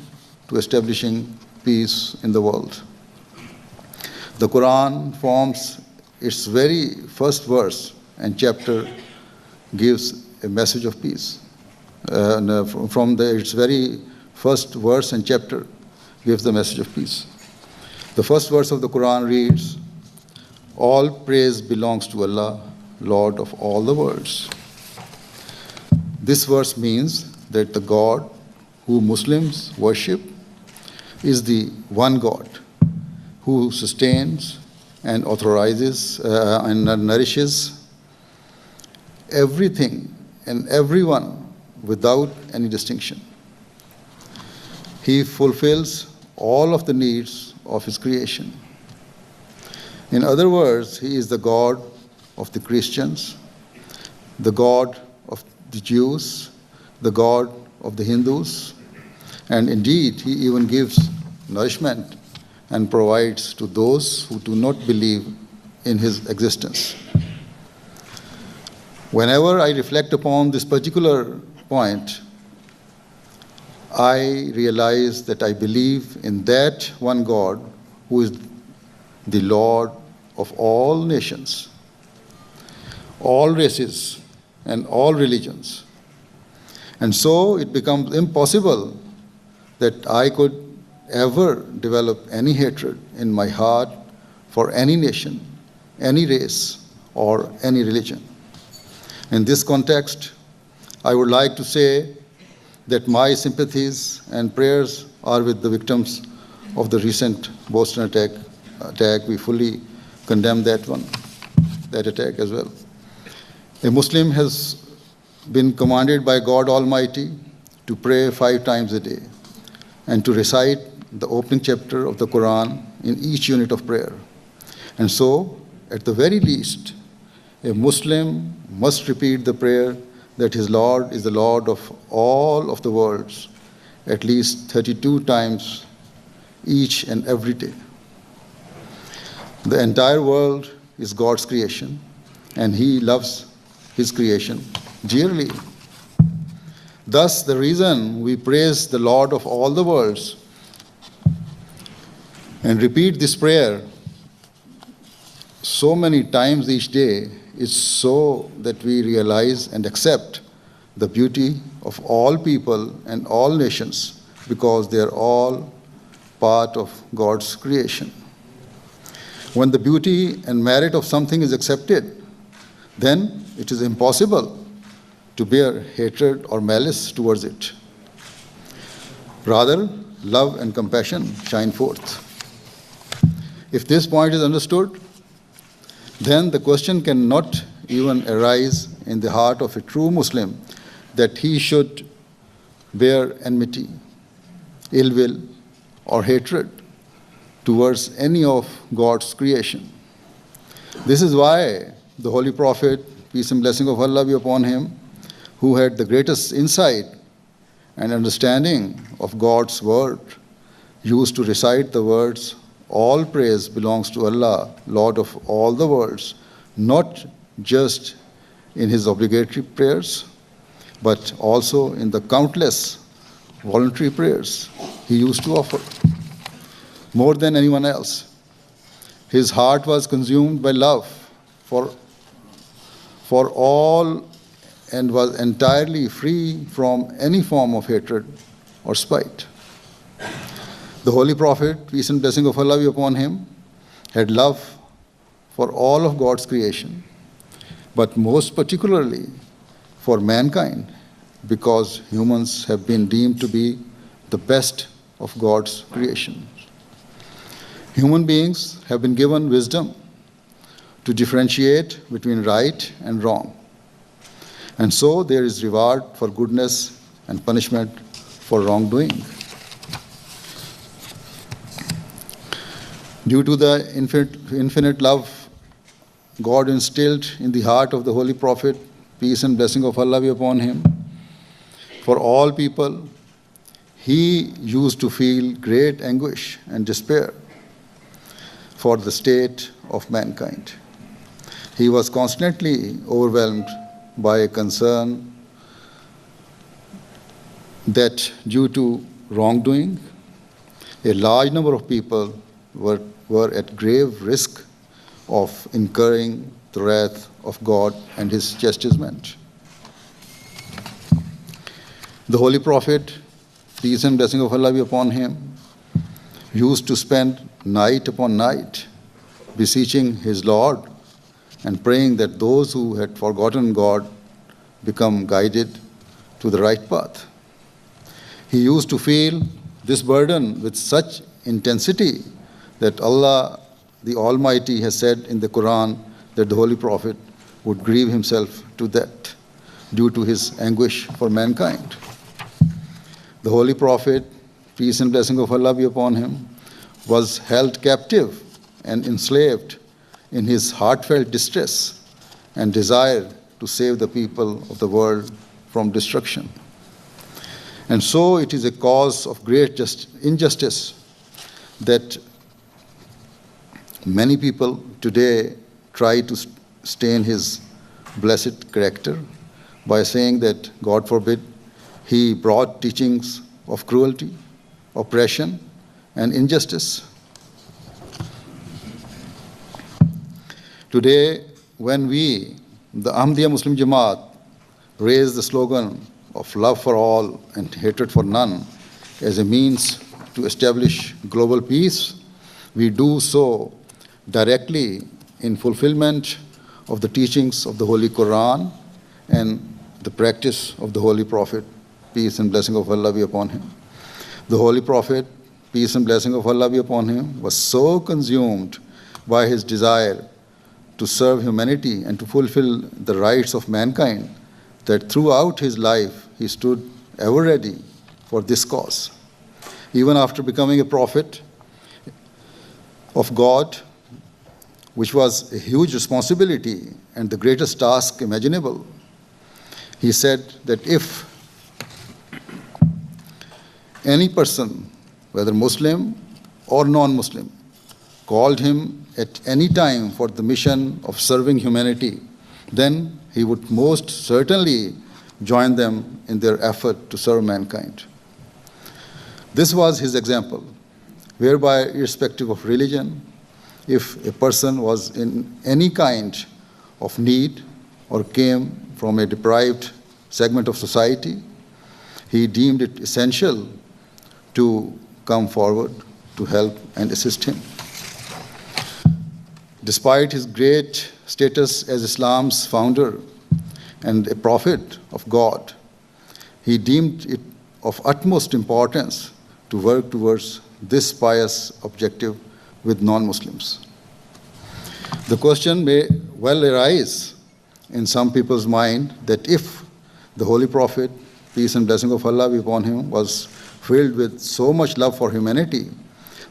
to establishing peace in the world. The Quran forms its very first verse and chapter gives a message of peace. Its very first verse and chapter gives the message of peace. The first verse of the Quran reads, "All praise belongs to Allah, Lord of all the worlds." This verse means that the God who Muslims worship is the one God who sustains and authorizes and nourishes everything and everyone without any distinction. He fulfills all of the needs of his creation. In other words, he is the God of the Christians, the God of the Jews, the God of the Hindus, and indeed he even gives nourishment and provides to those who do not believe in his existence. Whenever I reflect upon this particular point, I realize that I believe in that one God who is the Lord of all nations, all races, and all religions. And so it becomes impossible that I could ever develop any hatred in my heart for any nation, any race, or any religion. In this context, I would like to say that my sympathies and prayers are with the victims of the recent Boston attack. We fully condemn that attack as well. A Muslim has been commanded by God Almighty to pray 5 times a day and to recite the opening chapter of the Quran in each unit of prayer. And so, at the very least, a Muslim must repeat the prayer that his Lord is the Lord of all of the worlds at least 32 times each and every day. The entire world is God's creation, and he loves his creation dearly. Thus, the reason we praise the Lord of all the worlds and repeat this prayer so many times each day is so that we realize and accept the beauty of all people and all nations, because they are all part of God's creation. When the beauty and merit of something is accepted, then it is impossible to bear hatred or malice towards it. Rather, love and compassion shine forth. If this point is understood, then the question cannot even arise in the heart of a true Muslim that he should bear enmity, ill will, or hatred towards any of God's creation. This is why the Holy Prophet, peace and blessing of Allah be upon him, who had the greatest insight and understanding of God's word, used to recite the words, "All praise belongs to Allah, Lord of all the worlds," not just in his obligatory prayers, but also in the countless voluntary prayers he used to offer. More than anyone else, his heart was consumed by love for all and was entirely free from any form of hatred or spite. The Holy Prophet, peace and blessing of Allah be upon him, had love for all of God's creation, but most particularly for mankind, because humans have been deemed to be the best of God's creation. Human beings have been given wisdom to differentiate between right and wrong. And so there is reward for goodness and punishment for wrongdoing. Due to the infinite love God instilled in the heart of the Holy Prophet, peace and blessing of Allah be upon him, for all people, he used to feel great anguish and despair for the state of mankind. He was constantly overwhelmed by a concern that due to wrongdoing, a large number of people were at grave risk of incurring the wrath of God and his chastisement. The Holy Prophet, peace and blessing of Allah be upon him, used to spend night upon night beseeching his Lord and praying that those who had forgotten God become guided to the right path. He used to feel this burden with such intensity that Allah, the Almighty, has said in the Quran that the Holy Prophet would grieve himself to death due to his anguish for mankind. The Holy Prophet, peace and blessing of Allah be upon him, was held captive and enslaved in his heartfelt distress and desire to save the people of the world from destruction. And so it is a cause of great injustice that many people today try to stain his blessed character by saying that, God forbid, he brought teachings of cruelty, oppression, and injustice. Today, when we, the Ahmadiyya Muslim Jamaat, raise the slogan of love for all and hatred for none as a means to establish global peace, we do so directly in fulfillment of the teachings of the Holy Quran and the practice of the Holy Prophet, peace and blessing of Allah be upon him. The Holy Prophet, peace and blessing of Allah be upon him, was so consumed by his desire to serve humanity and to fulfill the rights of mankind that throughout his life he stood ever ready for this cause. Even after becoming a prophet of God, which was a huge responsibility and the greatest task imaginable, he said that if any person, whether Muslim or non-Muslim, called him at any time for the mission of serving humanity, then he would most certainly join them in their effort to serve mankind. This was his example, whereby, irrespective of religion, if a person was in any kind of need or came from a deprived segment of society, he deemed it essential to come forward to help and assist him. Despite his great status as Islam's founder and a prophet of God, he deemed it of utmost importance to work towards this pious objective with non-Muslims. The question may well arise in some people's mind that if the Holy Prophet, peace and blessing of Allah be upon him, was filled with so much love for humanity,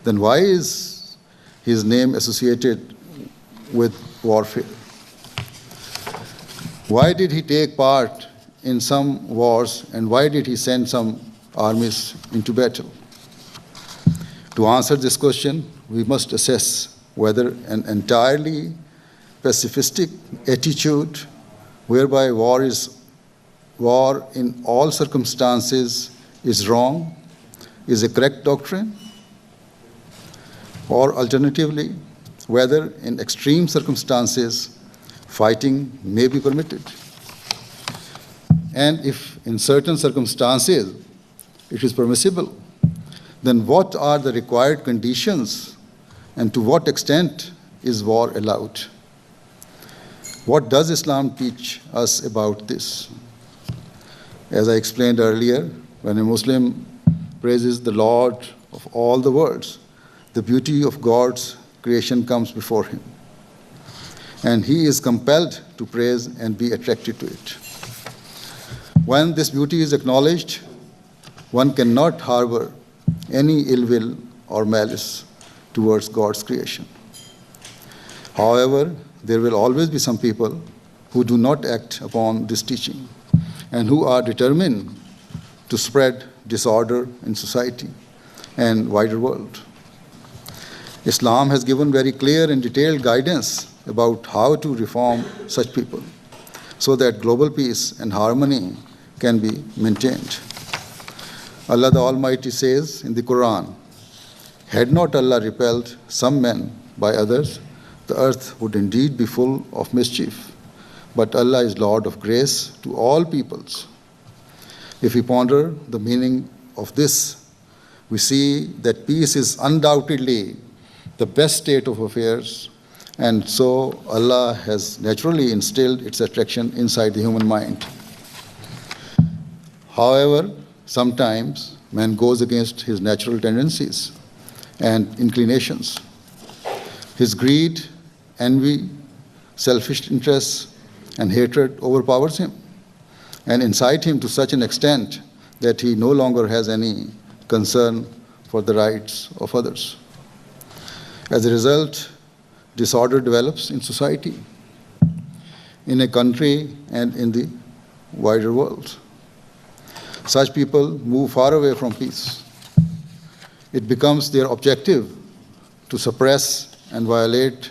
then why is his name associated with warfare? Why did he take part in some wars, and why did he send some armies into battle? To answer this question, we must assess whether an entirely pacifistic attitude whereby war is war in all circumstances is wrong, is a correct doctrine? Or alternatively, whether in extreme circumstances, fighting may be permitted? And if in certain circumstances it is permissible, then what are the required conditions and to what extent is war allowed? What does Islam teach us about this? As I explained earlier, when a Muslim praises the Lord of all the worlds, the beauty of God's creation comes before him, and he is compelled to praise and be attracted to it. When this beauty is acknowledged, one cannot harbor any ill will or malice towards God's creation. However, there will always be some people who do not act upon this teaching and who are determined to spread disorder in society and wider world. Islam has given very clear and detailed guidance about how to reform such people so that global peace and harmony can be maintained. Allah the Almighty says in the Quran, "Had not Allah repelled some men by others, the earth would indeed be full of mischief. But Allah is Lord of grace to all peoples." If we ponder the meaning of this, we see that peace is undoubtedly the best state of affairs, and so Allah has naturally instilled its attraction inside the human mind. However, sometimes man goes against his natural tendencies and inclinations. His greed, envy, selfish interests, and hatred overpowers him and incite him to such an extent that he no longer has any concern for the rights of others. As a result, disorder develops in society, in a country, and in the wider world. Such people move far away from peace. It becomes their objective to suppress and violate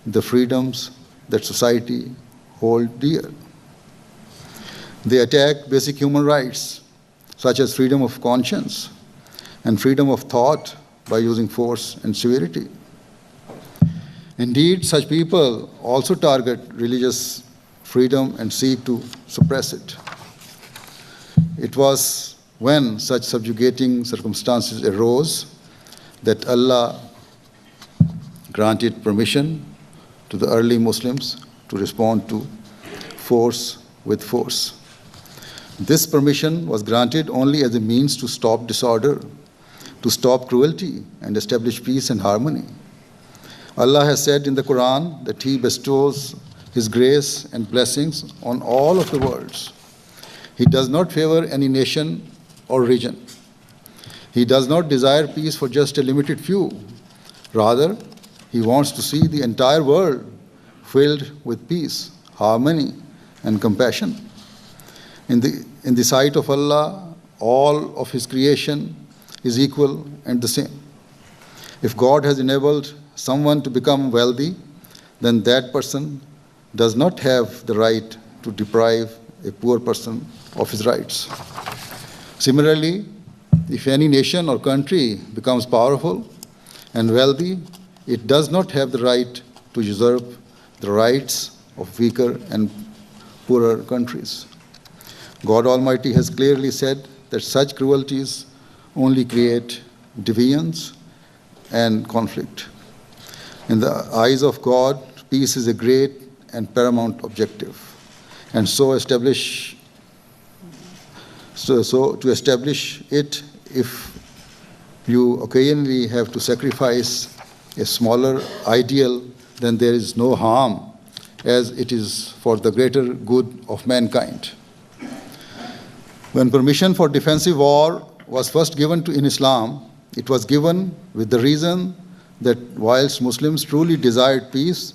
the freedoms that society holds dear. They attack basic human rights, such as freedom of conscience and freedom of thought, by using force and severity. Indeed, such people also target religious freedom and seek to suppress it. It was when such subjugating circumstances arose that Allah granted permission to the early Muslims to respond to force with force. This permission was granted only as a means to stop disorder, to stop cruelty, and establish peace and harmony. Allah has said in the Quran that He bestows His grace and blessings on all of the worlds. He does not favor any nation or region. He does not desire peace for just a limited few. Rather, He wants to see the entire world filled with peace, harmony, and compassion. In the sight of Allah, all of His creation is equal and the same. If God has enabled someone to become wealthy, then that person does not have the right to deprive a poor person of his rights. Similarly, if any nation or country becomes powerful and wealthy, it does not have the right to usurp the rights of weaker and poorer countries. God Almighty has clearly said that such cruelties only create deviance and conflict. In the eyes of God, peace is a great and paramount objective. And to establish it, if you occasionally have to sacrifice a smaller ideal, then there is no harm, as it is for the greater good of mankind. When permission for defensive war was first given in Islam, it was given with the reason that whilst Muslims truly desired peace,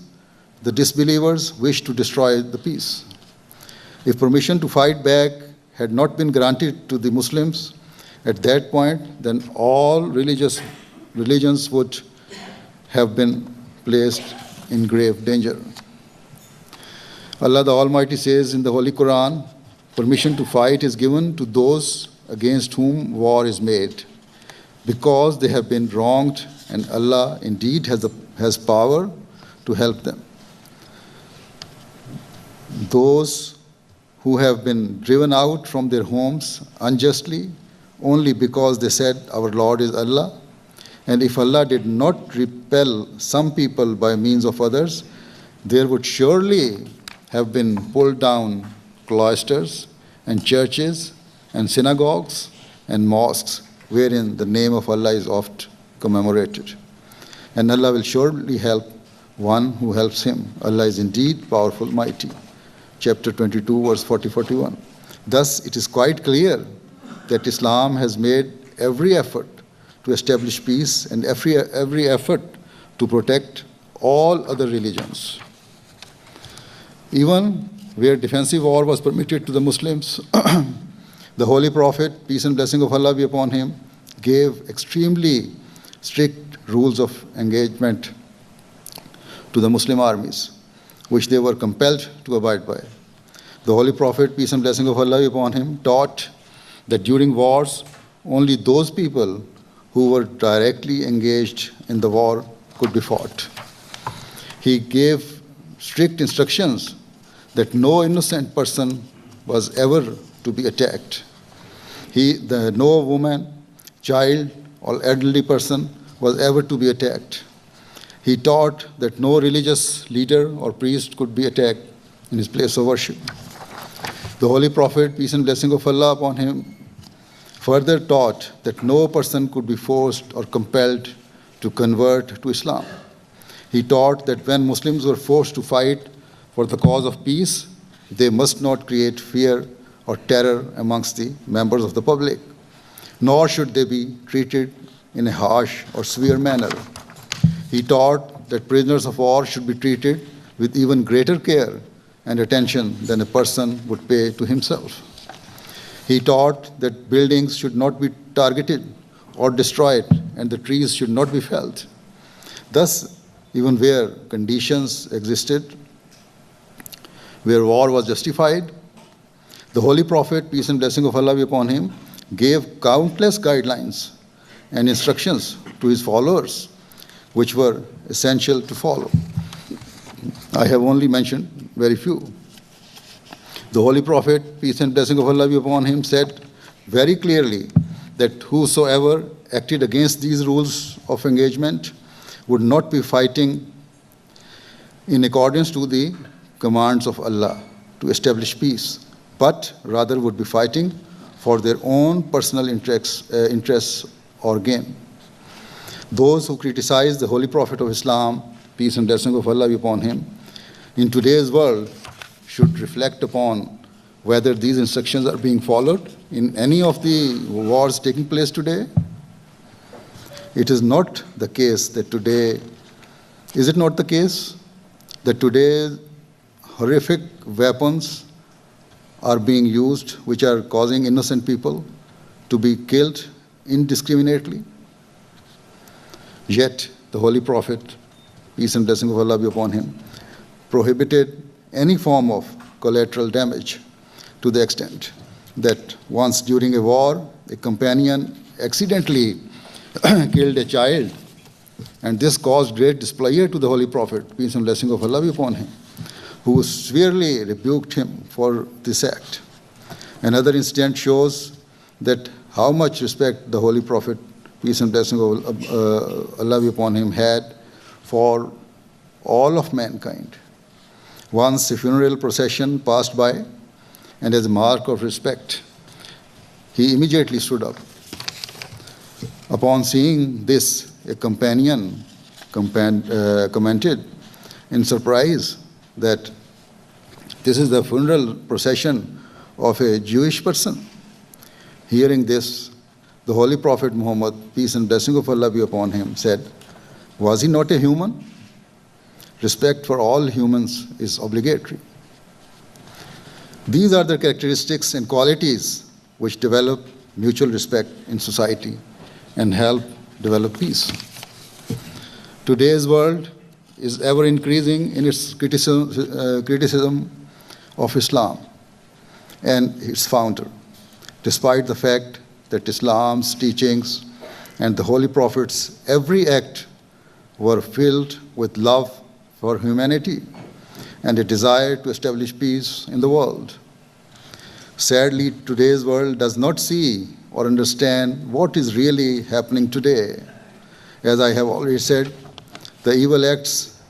the disbelievers wished to destroy the peace. If permission to fight back had not been granted to the Muslims at that point, then all religions would have been placed in grave danger. Allah the Almighty says in the Holy Quran, permission to fight is given to those against whom war is made, because they have been wronged, and Allah indeed has power to help them. Those who have been driven out from their homes unjustly only because they said, "Our Lord is Allah," and if Allah did not repel some people by means of others, there would surely have been pulled down cloisters and churches and synagogues and mosques wherein the name of Allah is oft commemorated. And Allah will surely help one who helps him. Allah is indeed powerful, mighty. Chapter 22, verse 40-41. Thus, it is quite clear that Islam has made every effort to establish peace and every effort to protect all other religions. Even where defensive war was permitted to the Muslims, the Holy Prophet, peace and blessing of Allah be upon him, gave extremely strict rules of engagement to the Muslim armies, which they were compelled to abide by. The Holy Prophet, peace and blessing of Allah be upon him, taught that during wars, only those people who were directly engaged in the war could be fought. He gave strict instructions that no innocent person was ever to be attacked. No woman, child, or elderly person was ever to be attacked. He taught that no religious leader or priest could be attacked in his place of worship. The Holy Prophet, peace and blessing of Allah upon him, further taught that no person could be forced or compelled to convert to Islam. He taught that when Muslims were forced to fight for the cause of peace, they must not create fear or terror amongst the members of the public, nor should they be treated in a harsh or severe manner. He taught that prisoners of war should be treated with even greater care and attention than a person would pay to himself. He taught that buildings should not be targeted or destroyed, and the trees should not be felled. Thus, even where conditions existed, where war was justified, the Holy Prophet, peace and blessing of Allah be upon him, gave countless guidelines and instructions to his followers, which were essential to follow. I have only mentioned very few. The Holy Prophet, peace and blessing of Allah be upon him, said very clearly that whosoever acted against these rules of engagement would not be fighting in accordance to the commands of Allah to establish peace, but rather would be fighting for their own personal interests or gain. Those who criticize the Holy Prophet of Islam, peace and blessing of Allah be upon him, in today's world should reflect upon whether these instructions are being followed in any of the wars taking place today. It is not the case that today, is it not the case that today horrific weapons are being used which are causing innocent people to be killed indiscriminately? Yet the Holy Prophet, peace and blessing of Allah be upon him, prohibited any form of collateral damage to the extent that once during a war, a companion accidentally killed a child, and this caused great displeasure to the Holy Prophet, peace and blessing of Allah be upon him, who severely rebuked him for this act. Another incident shows that how much respect the Holy Prophet, peace and blessing of Allah be upon him, had for all of mankind. Once a funeral procession passed by, and as a mark of respect, he immediately stood up. Upon seeing this, a companion commented in surprise that this is the funeral procession of a Jewish person. Hearing this, the Holy Prophet Muhammad, peace and blessing of Allah be upon him, said, "Was he not a human? Respect for all humans is obligatory." These are the characteristics and qualities which develop mutual respect in society and help develop peace. Today's world is ever increasing in its criticism of Islam. and its founder, despite the fact that Islam's teachings and the Holy Prophet's every act were filled with love for humanity and a desire to establish peace in the world. Sadly, today's world does not see or understand what is really happening today. As I have already said, the evil acts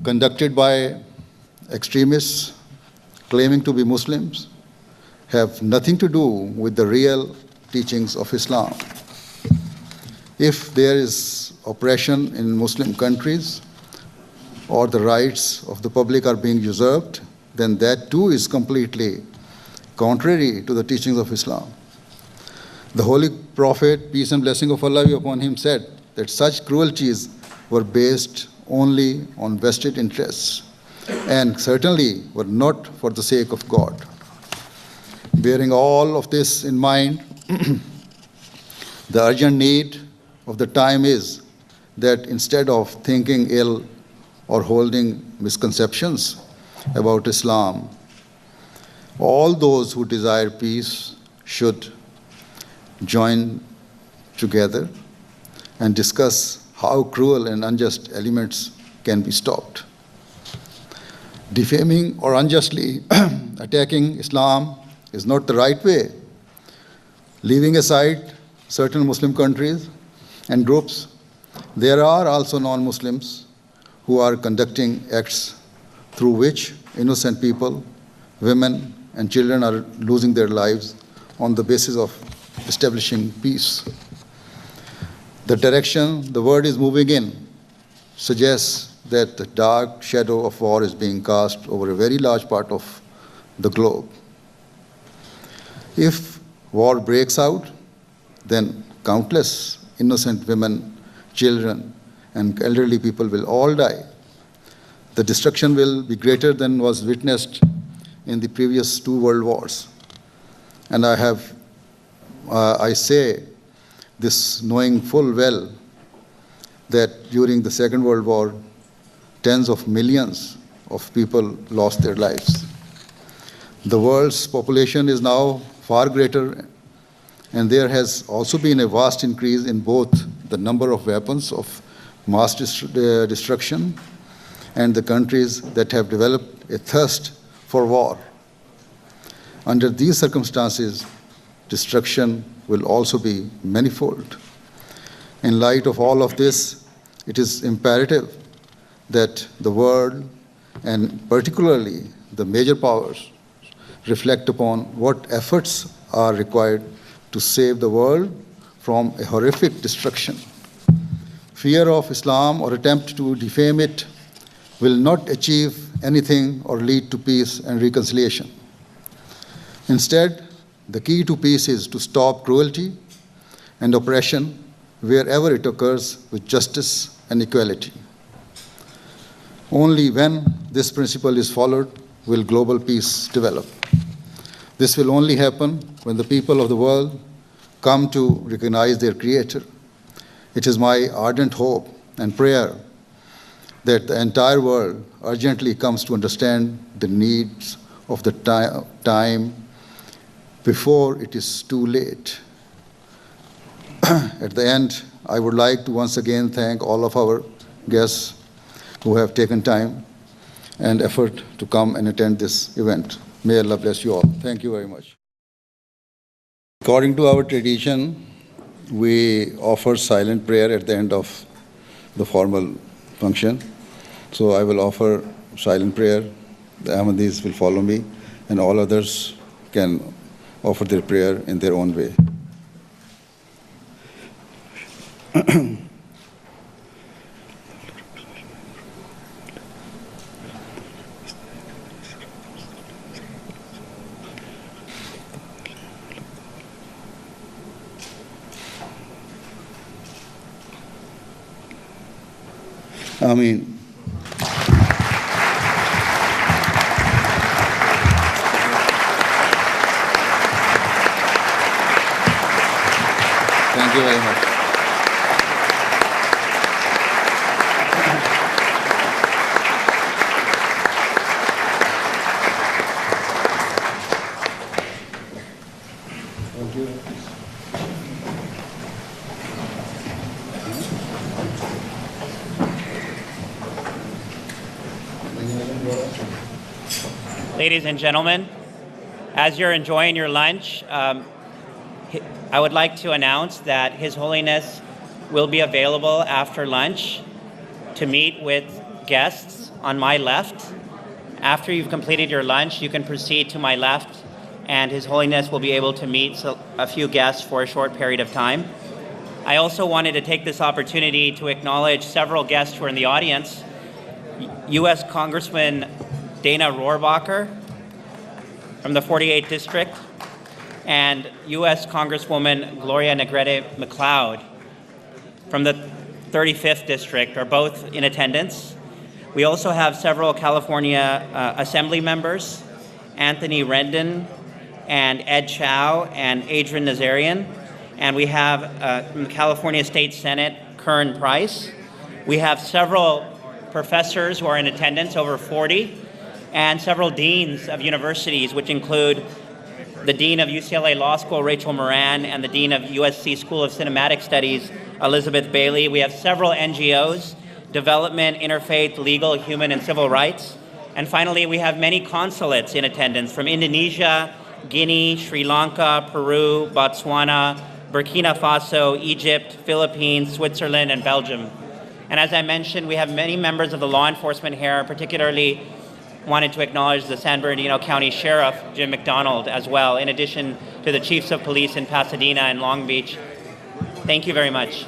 conducted by extremists claiming to be Muslims have nothing to do with the real teachings of Islam. If there is oppression in Muslim countries or the rights of the public are being usurped, then that too is completely contrary to the teachings of Islam. The Holy Prophet, peace and blessing of Allah be upon him, said that such cruelties were based only on vested interests and certainly were not for the sake of God. Bearing all of this in mind, the urgent need of the time is that instead of thinking ill or holding misconceptions about Islam, all those who desire peace should join together and discuss how cruel and unjust elements can be stopped. Defaming or unjustly attacking Islam is not the right way. Leaving aside certain Muslim countries and groups, there are also non-Muslims who are conducting acts through which innocent people, women, and children are losing their lives on the basis of establishing peace. The direction the world is moving in suggests that the dark shadow of war is being cast over a very large part of the globe. If war breaks out, then countless innocent women, children, and elderly people will all die. The destruction will be greater than was witnessed in the previous 2 world wars. And I say this knowing full well that during the Second World War, tens of millions of people lost their lives. The world's population is now far greater, and there has also been a vast increase in both the number of weapons of mass destruction and the countries that have developed a thirst for war. Under these circumstances, destruction will also be manifold. In light of all of this, it is imperative that the world, and particularly the major powers, reflect upon what efforts are required to save the world from a horrific destruction. Fear of Islam or attempt to defame it will not achieve anything or lead to peace and reconciliation. Instead, the key to peace is to stop cruelty and oppression wherever it occurs with justice and equality. Only when this principle is followed will global peace develop. This will only happen when the people of the world come to recognize their Creator. It is my ardent hope and prayer that the entire world urgently comes to understand the needs of the time before it is too late. At the end, I would like to once again thank all of our guests who have taken time and effort to come and attend this event. May Allah bless you all. Thank you very much. According to our tradition, we offer silent prayer at the end of the formal function. So I will offer silent prayer. The Ahmadis will follow me, and all others can offer their prayer in their own way. Ameen. Thank you very much. Ladies and gentlemen, as you're enjoying your lunch, I would like to announce that His Holiness will be available after lunch to meet with guests on my left. After you've completed your lunch, you can proceed to my left, and His Holiness will be able to meet a few guests for a short period of time. I also wanted to take this opportunity to acknowledge several guests who are in the audience. U.S. Congressman Dana Rohrabacher from the 48th District, and U.S. Congresswoman Gloria Negrete-McLeod from the 35th District are both in attendance. We also have several California Assembly members, Anthony Rendon and Ed Chow and Adrian Nazarian. And we have from the California State Senate, Kern Price. We have several professors who are in attendance, over 40, and several deans of universities, which include the Dean of UCLA Law School, Rachel Moran, and the Dean of USC School of Cinematic Studies, Elizabeth Bailey. We have several NGOs, development, interfaith, legal, human, and civil rights. And finally, we have many consulates in attendance from Indonesia, Guinea, Sri Lanka, Peru, Botswana, Burkina Faso, Egypt, Philippines, Switzerland, and Belgium. And as I mentioned, we have many members of the law enforcement here, particularly wanted to acknowledge the San Bernardino County Sheriff, Jim McDonald, as well, in addition to the Chiefs of Police in Pasadena and Long Beach. Thank you very much.